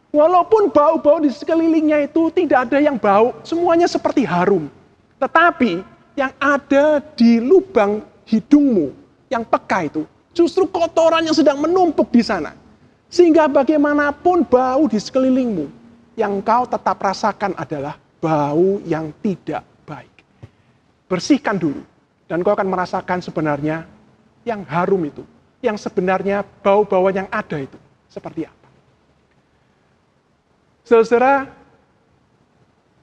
walaupun bau-bau di sekelilingnya itu tidak ada yang bau, semuanya seperti harum. Tetapi yang ada di lubang hidungmu, yang peka itu, justru kotoran yang sedang menumpuk di sana. Sehingga bagaimanapun bau di sekelilingmu, yang kau tetap rasakan adalah bau yang tidak baik. Bersihkan dulu, dan kau akan merasakan sebenarnya yang harum itu, yang sebenarnya bau-bauan yang ada itu, seperti apa. Saudara,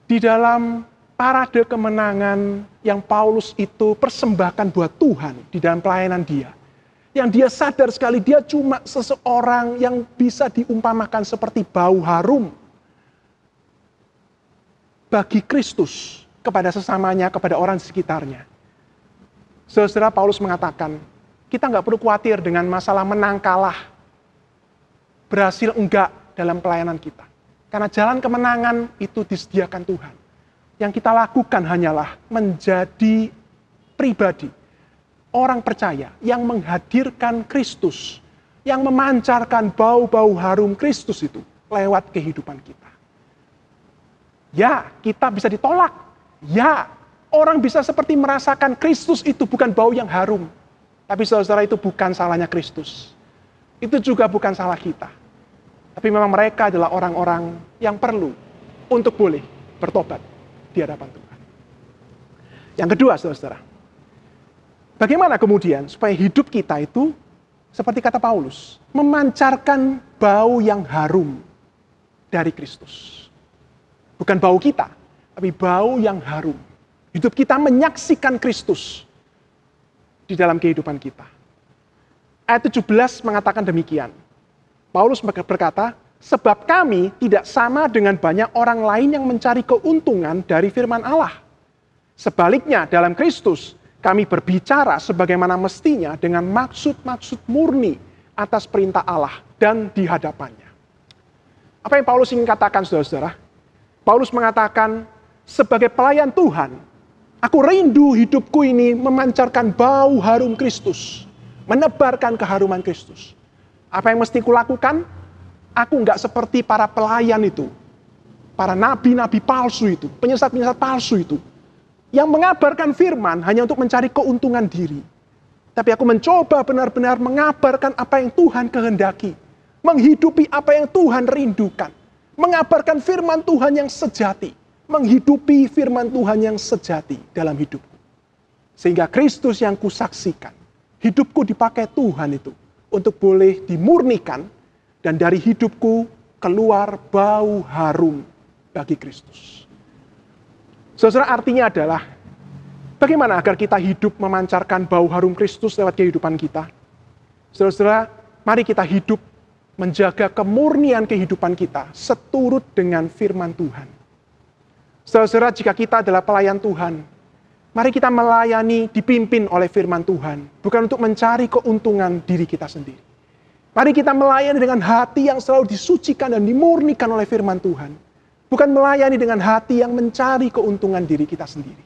di dalam parade kemenangan yang Paulus itu persembahkan buat Tuhan di dalam pelayanan dia, yang dia sadar sekali dia cuma seseorang yang bisa diumpamakan seperti bau harum bagi Kristus, kepada sesamanya, kepada orang di sekitarnya. Saudara, Paulus mengatakan, kita nggak perlu khawatir dengan masalah menang kalah, berhasil enggak dalam pelayanan kita. Karena jalan kemenangan itu disediakan Tuhan. Yang kita lakukan hanyalah menjadi pribadi, orang percaya yang menghadirkan Kristus, yang memancarkan bau-bau harum Kristus itu lewat kehidupan kita. Ya, kita bisa ditolak. Ya, orang bisa seperti merasakan Kristus itu bukan bau yang harum. Tapi saudara, itu bukan salahnya Kristus. Itu juga bukan salah kita. Tapi memang mereka adalah orang-orang yang perlu untuk boleh bertobat di hadapan Tuhan. Yang kedua, saudara, bagaimana kemudian supaya hidup kita itu, seperti kata Paulus, memancarkan bau yang harum dari Kristus. Bukan bau kita, tapi bau yang harum. Hidup kita menyaksikan Kristus di dalam kehidupan kita. Ayat 17 mengatakan demikian. Paulus berkata, Sebab kami tidak sama dengan banyak orang lain yang mencari keuntungan dari firman Allah. Sebaliknya dalam Kristus, kami berbicara sebagaimana mestinya dengan maksud-maksud murni atas perintah Allah dan di hadapannya. Apa yang Paulus ingin katakan, saudara-saudara? Paulus mengatakan, sebagai pelayan Tuhan, aku rindu hidupku ini memancarkan bau harum Kristus, menebarkan keharuman Kristus. Apa yang mesti kulakukan? Aku nggak seperti para pelayan itu, para nabi-nabi palsu itu, penyesat-penyesat palsu itu, yang mengabarkan firman hanya untuk mencari keuntungan diri. Tapi aku mencoba benar-benar mengabarkan apa yang Tuhan kehendaki, menghidupi apa yang Tuhan rindukan, mengabarkan firman Tuhan yang sejati, menghidupi firman Tuhan yang sejati dalam hidupku. Sehingga Kristus yang kusaksikan, hidupku dipakai Tuhan itu untuk boleh dimurnikan, dan dari hidupku keluar bau harum bagi Kristus. Saudara, artinya adalah bagaimana agar kita hidup memancarkan bau harum Kristus lewat kehidupan kita. Saudara, mari kita hidup menjaga kemurnian kehidupan kita seturut dengan firman Tuhan. Saudara, jika kita adalah pelayan Tuhan, mari kita melayani dipimpin oleh firman Tuhan, bukan untuk mencari keuntungan diri kita sendiri. Mari kita melayani dengan hati yang selalu disucikan dan dimurnikan oleh firman Tuhan. Bukan melayani dengan hati yang mencari keuntungan diri kita sendiri.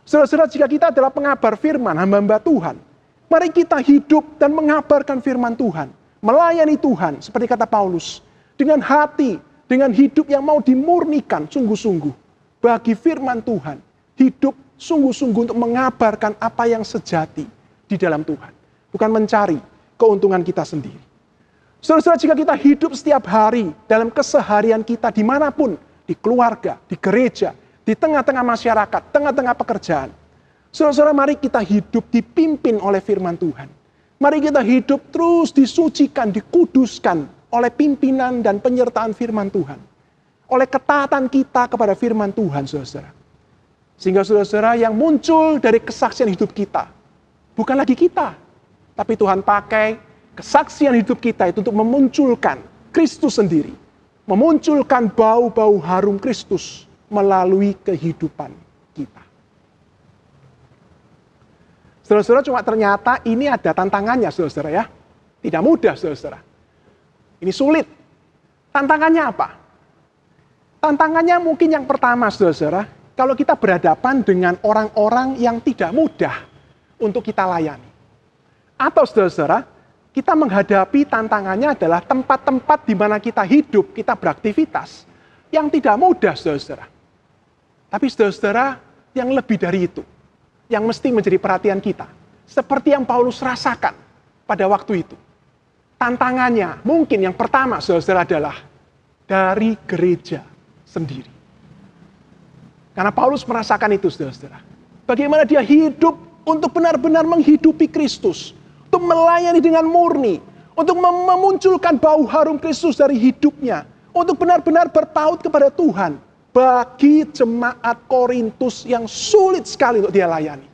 Saudara-saudara, jika kita adalah pengabar firman, hamba-hamba Tuhan, mari kita hidup dan mengabarkan firman Tuhan. Melayani Tuhan, seperti kata Paulus, dengan hati, dengan hidup yang mau dimurnikan sungguh-sungguh. Bagi firman Tuhan, hidup sungguh-sungguh untuk mengabarkan apa yang sejati di dalam Tuhan. Bukan mencari keuntungan kita sendiri. Saudara-saudara, jika kita hidup setiap hari dalam keseharian kita dimanapun, di keluarga, di gereja, di tengah-tengah masyarakat, tengah-tengah pekerjaan. Saudara-saudara, mari kita hidup dipimpin oleh firman Tuhan. Mari kita hidup terus disucikan, dikuduskan oleh pimpinan dan penyertaan firman Tuhan. Oleh ketaatan kita kepada firman Tuhan, saudara-saudara. Sehingga saudara-saudara yang muncul dari kesaksian hidup kita, bukan lagi kita, tapi Tuhan pakai kesaksian hidup kita itu untuk memunculkan Kristus sendiri. Memunculkan bau-bau harum Kristus melalui kehidupan kita. Saudara-saudara, cuma ternyata ini ada tantangannya, saudara-saudara ya. Tidak mudah, saudara-saudara. Ini sulit. Tantangannya apa? Tantangannya mungkin yang pertama, saudara-saudara, kalau kita berhadapan dengan orang-orang yang tidak mudah untuk kita layani. Atau saudara-saudara, kita menghadapi tantangannya adalah tempat-tempat di mana kita hidup, kita beraktivitas, yang tidak mudah, saudara-saudara. Tapi saudara-saudara, yang lebih dari itu, yang mesti menjadi perhatian kita, seperti yang Paulus rasakan pada waktu itu. Tantangannya mungkin yang pertama, saudara-saudara, adalah dari gereja sendiri. Karena Paulus merasakan itu, saudara-saudara. Bagaimana dia hidup untuk benar-benar menghidupi Kristus, untuk melayani dengan murni, untuk memunculkan bau harum Kristus dari hidupnya, untuk benar-benar berpaut kepada Tuhan, bagi jemaat Korintus yang sulit sekali untuk dia layani.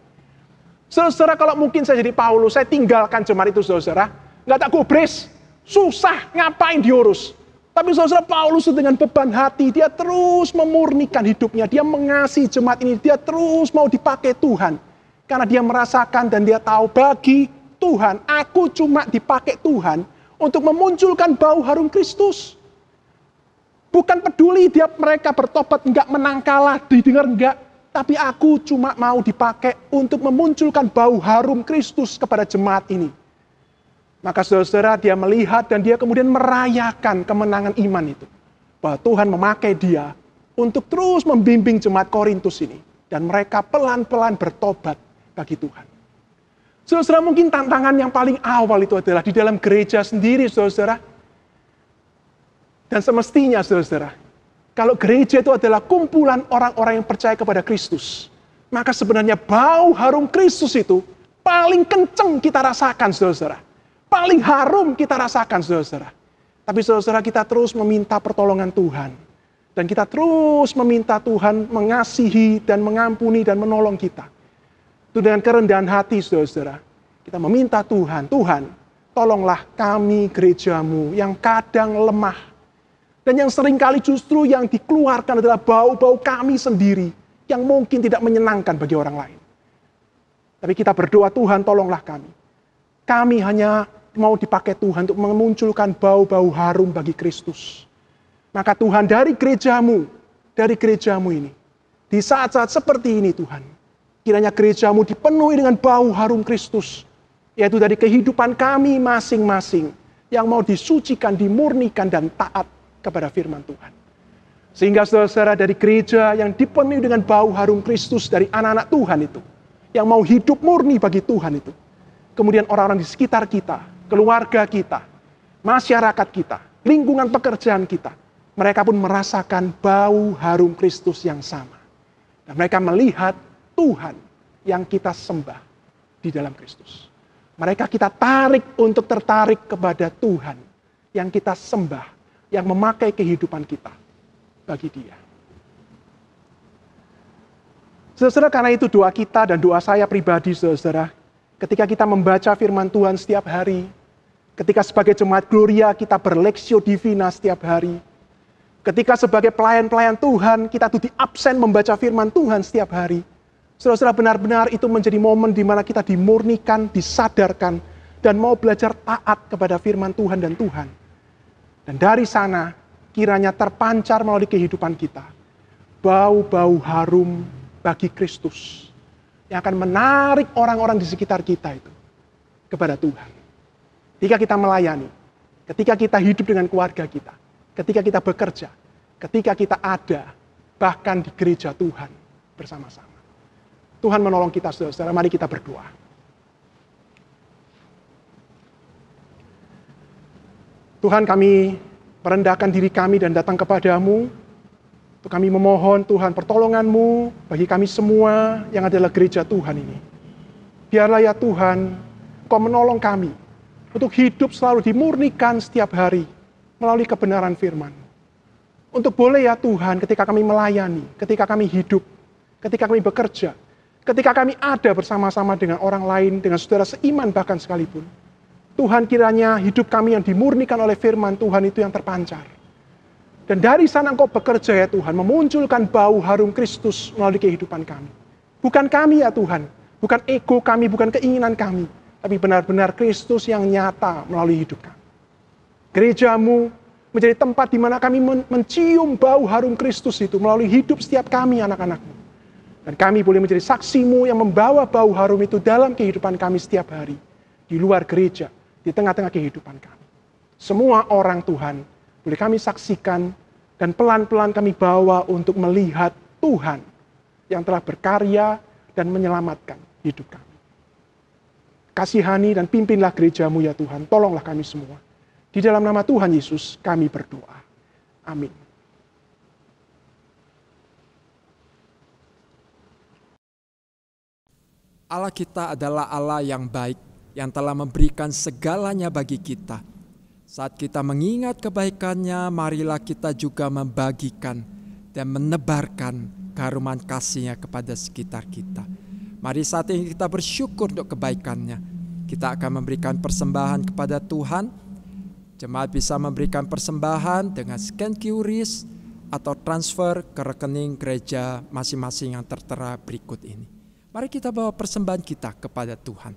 Saudara-saudara, kalau mungkin saya jadi Paulus, saya tinggalkan jemaat itu, saudara-saudara, nggak tak gubris, susah, ngapain diurus. Tapi saudara, Paulus dengan beban hati, dia terus memurnikan hidupnya, dia mengasihi jemaat ini, dia terus mau dipakai Tuhan. Karena dia merasakan dan dia tahu bagi Tuhan, aku cuma dipakai Tuhan untuk memunculkan bau harum Kristus. Bukan peduli mereka bertobat, enggak menang kalah, didengar enggak. Tapi aku cuma mau dipakai untuk memunculkan bau harum Kristus kepada jemaat ini. Maka saudara-saudara, dia melihat dan dia kemudian merayakan kemenangan iman itu. Bahwa Tuhan memakai dia untuk terus membimbing jemaat Korintus ini. Dan mereka pelan-pelan bertobat bagi Tuhan. Saudara-saudara, mungkin tantangan yang paling awal itu adalah di dalam gereja sendiri, saudara-saudara. Dan semestinya, saudara-saudara, kalau gereja itu adalah kumpulan orang-orang yang percaya kepada Kristus, maka sebenarnya bau harum Kristus itu paling kenceng kita rasakan, saudara-saudara. Paling harum kita rasakan, saudara-saudara. Tapi saudara-saudara, kita terus meminta pertolongan Tuhan. Dan kita terus meminta Tuhan mengasihi dan mengampuni dan menolong kita. Itu dengan kerendahan hati, saudara-saudara. Kita meminta Tuhan, Tuhan, tolonglah kami gerejamu yang kadang lemah, Dan yang seringkali justru yang dikeluarkan adalah bau-bau kami sendiri yang mungkin tidak menyenangkan bagi orang lain. Tapi kita berdoa, Tuhan tolonglah kami. Kami hanya mau dipakai Tuhan untuk memunculkan bau-bau harum bagi Kristus. Maka Tuhan dari gerejamu ini, di saat-saat seperti ini Tuhan, kiranya gerejamu dipenuhi dengan bau harum Kristus, yaitu dari kehidupan kami masing-masing yang mau disucikan, dimurnikan, dan taat kepada firman Tuhan. Sehingga saudara-saudara dari gereja yang dipenuhi dengan bau harum Kristus dari anak-anak Tuhan itu, yang mau hidup murni bagi Tuhan itu, kemudian orang-orang di sekitar kita, keluarga kita, masyarakat kita, lingkungan pekerjaan kita, mereka pun merasakan bau harum Kristus yang sama. Dan mereka melihat Tuhan yang kita sembah di dalam Kristus. Mereka kita tarik untuk tertarik kepada Tuhan yang kita sembah, yang memakai kehidupan kita bagi Dia. Saudara, karena itu doa kita dan doa saya pribadi, saudara, ketika kita membaca firman Tuhan setiap hari, ketika sebagai jemaat Gloria kita berleksio divina setiap hari, ketika sebagai pelayan-pelayan Tuhan kita tuh di absen membaca firman Tuhan setiap hari, saudara-saudara, benar-benar itu menjadi momen di mana kita dimurnikan, disadarkan, dan mau belajar taat kepada firman Tuhan dan Tuhan. Dan dari sana kiranya terpancar melalui kehidupan kita bau-bau harum bagi Kristus yang akan menarik orang-orang di sekitar kita itu kepada Tuhan. Ketika kita melayani, ketika kita hidup dengan keluarga kita, ketika kita bekerja, ketika kita ada bahkan di gereja Tuhan bersama-sama. Tuhan menolong kita, saudara-saudara. Mari kita berdoa. Tuhan, kami merendahkan diri kami dan datang kepadamu. Untuk kami memohon Tuhan pertolongan-Mu bagi kami semua yang adalah gereja Tuhan ini. Biarlah ya Tuhan, Engkau menolong kami untuk hidup selalu dimurnikan setiap hari melalui kebenaran firman. Untuk boleh ya Tuhan, ketika kami melayani, ketika kami hidup, ketika kami bekerja, ketika kami ada bersama-sama dengan orang lain, dengan saudara seiman bahkan sekalipun, Tuhan, kiranya hidup kami yang dimurnikan oleh firman Tuhan itu yang terpancar. Dan dari sana Engkau bekerja ya Tuhan, memunculkan bau harum Kristus melalui kehidupan kami. Bukan kami ya Tuhan, bukan ego kami, bukan keinginan kami, tapi benar-benar Kristus yang nyata melalui hidup kami. Gerejamu menjadi tempat di mana kami mencium bau harum Kristus itu melalui hidup setiap kami anak-anak-Mu. Dan kami boleh menjadi saksi-Mu yang membawa bau harum itu dalam kehidupan kami setiap hari, di luar gereja, di tengah-tengah kehidupan kami. Semua orang Tuhan boleh kami saksikan dan pelan-pelan kami bawa untuk melihat Tuhan yang telah berkarya dan menyelamatkan hidup kami. Kasihani dan pimpinlah gereja-Mu ya Tuhan, tolonglah kami semua. Di dalam nama Tuhan Yesus kami berdoa. Amin. Allah kita adalah Allah yang baik, yang telah memberikan segalanya bagi kita. Saat kita mengingat kebaikannya, marilah kita juga membagikan dan menebarkan keharuman kasih-Nya kepada sekitar kita. Mari saat ini kita bersyukur untuk kebaikannya. Kita akan memberikan persembahan kepada Tuhan. Jemaat bisa memberikan persembahan dengan scan QRIS atau transfer ke rekening gereja masing-masing yang tertera berikut ini. Mari kita bawa persembahan kita kepada Tuhan.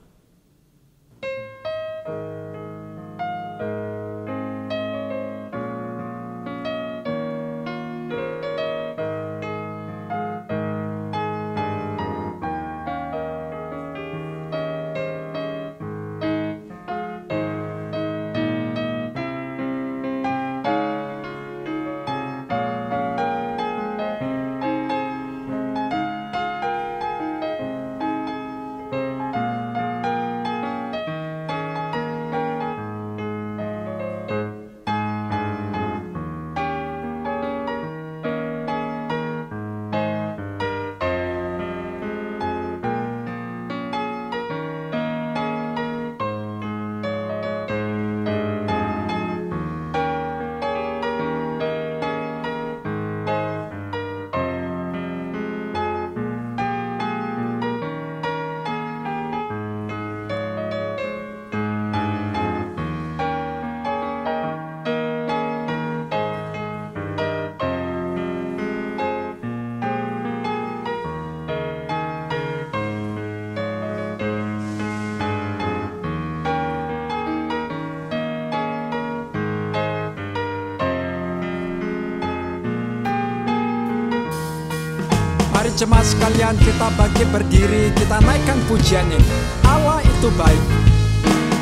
jemaat sekalian, kita bangkit berdiri, kita naikkan pujian ini. Allah itu baik.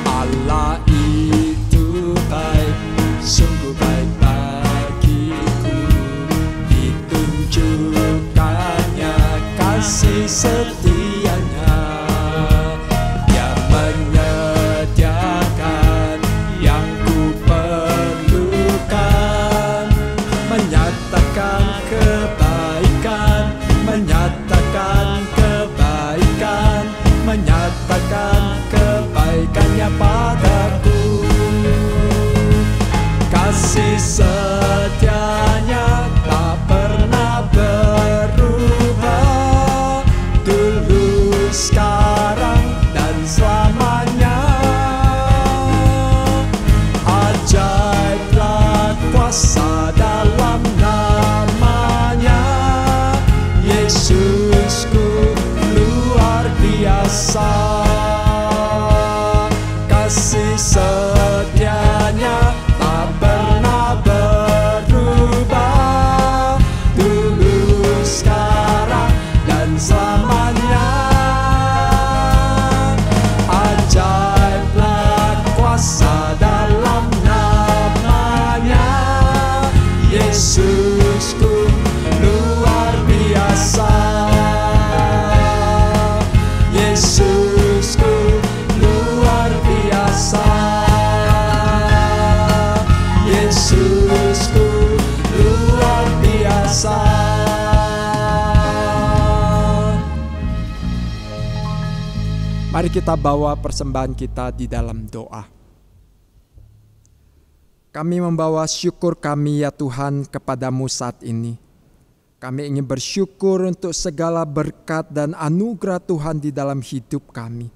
Allah itu baik, sungguh baik bagiku. Ditunjukkannya kasih setianya. Dia menyediakan yang ku perlukan, menyatakan kebaikan, menyatakan kebaikan, menyatakan kebaikannya padaku. Kasih setianya tak pernah berubah, dulu, sekarang, dan selamanya. Ajaiblah kuasa dalam namanya, Yesusku luar biasa. Kasih setianya tak pernah berubah, dulu, sekarang, dan selamanya. Ajaiblah kuasa dalam namanya, Yesusku luar biasa. Yesusku luar biasa. Yesusku luar biasa. Mari kita bawa persembahan kita di dalam doa. Kami membawa syukur kami ya Tuhan kepadamu saat ini. Kami ingin bersyukur untuk segala berkat dan anugerah Tuhan di dalam hidup kami.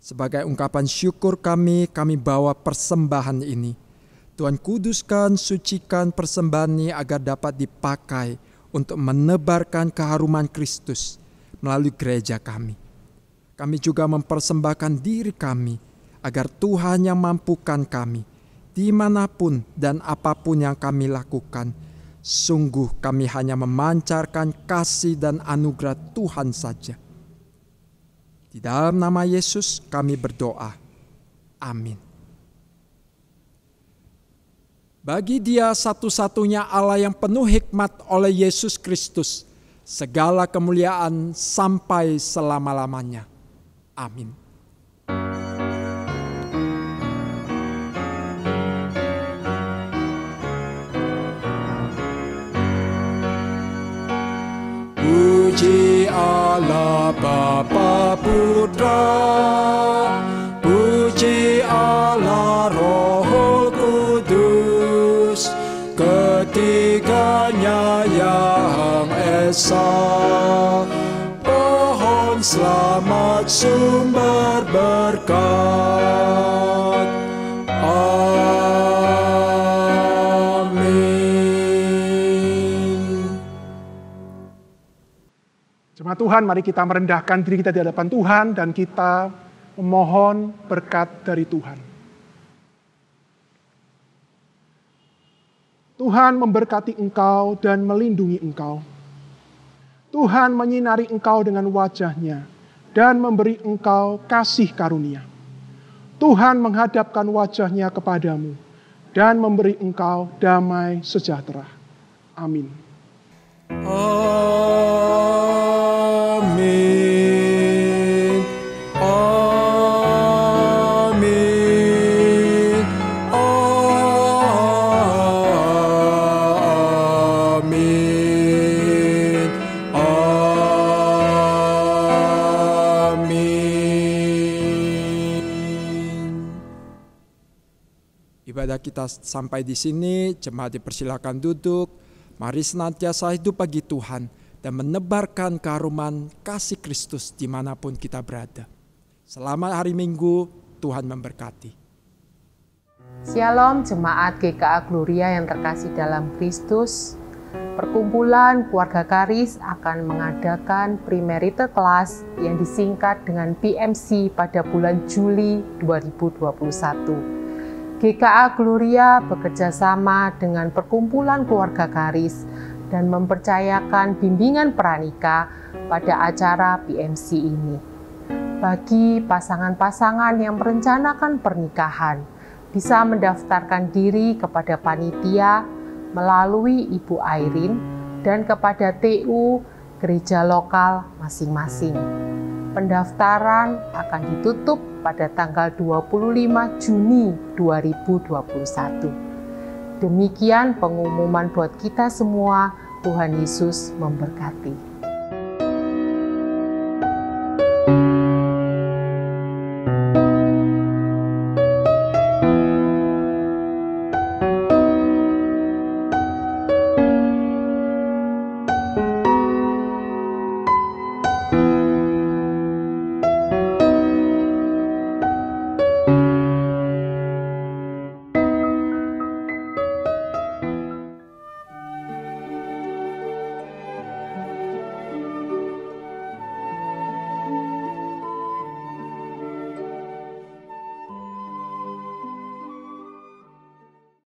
Sebagai ungkapan syukur kami bawa persembahan ini. Tuhan kuduskan, sucikan persembahan ini agar dapat dipakai untuk menebarkan keharuman Kristus melalui gereja kami. Kami juga mempersembahkan diri kami agar Tuhan yang mampukan kami dimanapun dan apapun yang kami lakukan. Sungguh kami hanya memancarkan kasih dan anugerah Tuhan saja. Di dalam nama Yesus kami berdoa. Amin. Bagi Dia satu-satunya Allah yang penuh hikmat oleh Yesus Kristus, segala kemuliaan sampai selama-lamanya. Amin. Puji Allah Bapa Putra, puji Allah Roh Kudus, ketiganya yang esa. Pohon selamat sumber berkat. Jemaat Tuhan, mari kita merendahkan diri kita di hadapan Tuhan dan kita memohon berkat dari Tuhan. Tuhan memberkati engkau dan melindungi engkau. Tuhan menyinari engkau dengan wajah-Nya dan memberi engkau kasih karunia. Tuhan menghadapkan wajah-Nya kepadamu dan memberi engkau damai sejahtera. Amin. Amin. Amin. Amin. Amin. Ibadah kita sampai di sini, jemaat dipersilakan duduk. Mari senantiasa hidup bagi Tuhan dan menebarkan keharuman kasih Kristus dimanapun kita berada. Selamat hari Minggu, Tuhan memberkati. Shalom jemaat GKA Gloria yang terkasih dalam Kristus. Perkumpulan Keluarga Karis akan mengadakan Pre-Marital Class yang disingkat dengan PMC pada bulan Juli 2021. GKA Gloria bekerja sama dengan Perkumpulan Keluarga Karis dan mempercayakan bimbingan pranikah pada acara PMC ini. Bagi pasangan-pasangan yang merencanakan pernikahan, bisa mendaftarkan diri kepada panitia melalui Ibu Airin dan kepada TU gereja lokal masing-masing. Pendaftaran akan ditutup pada tanggal 25 Juni 2021. Demikian pengumuman buat kita semua. Tuhan Yesus memberkati.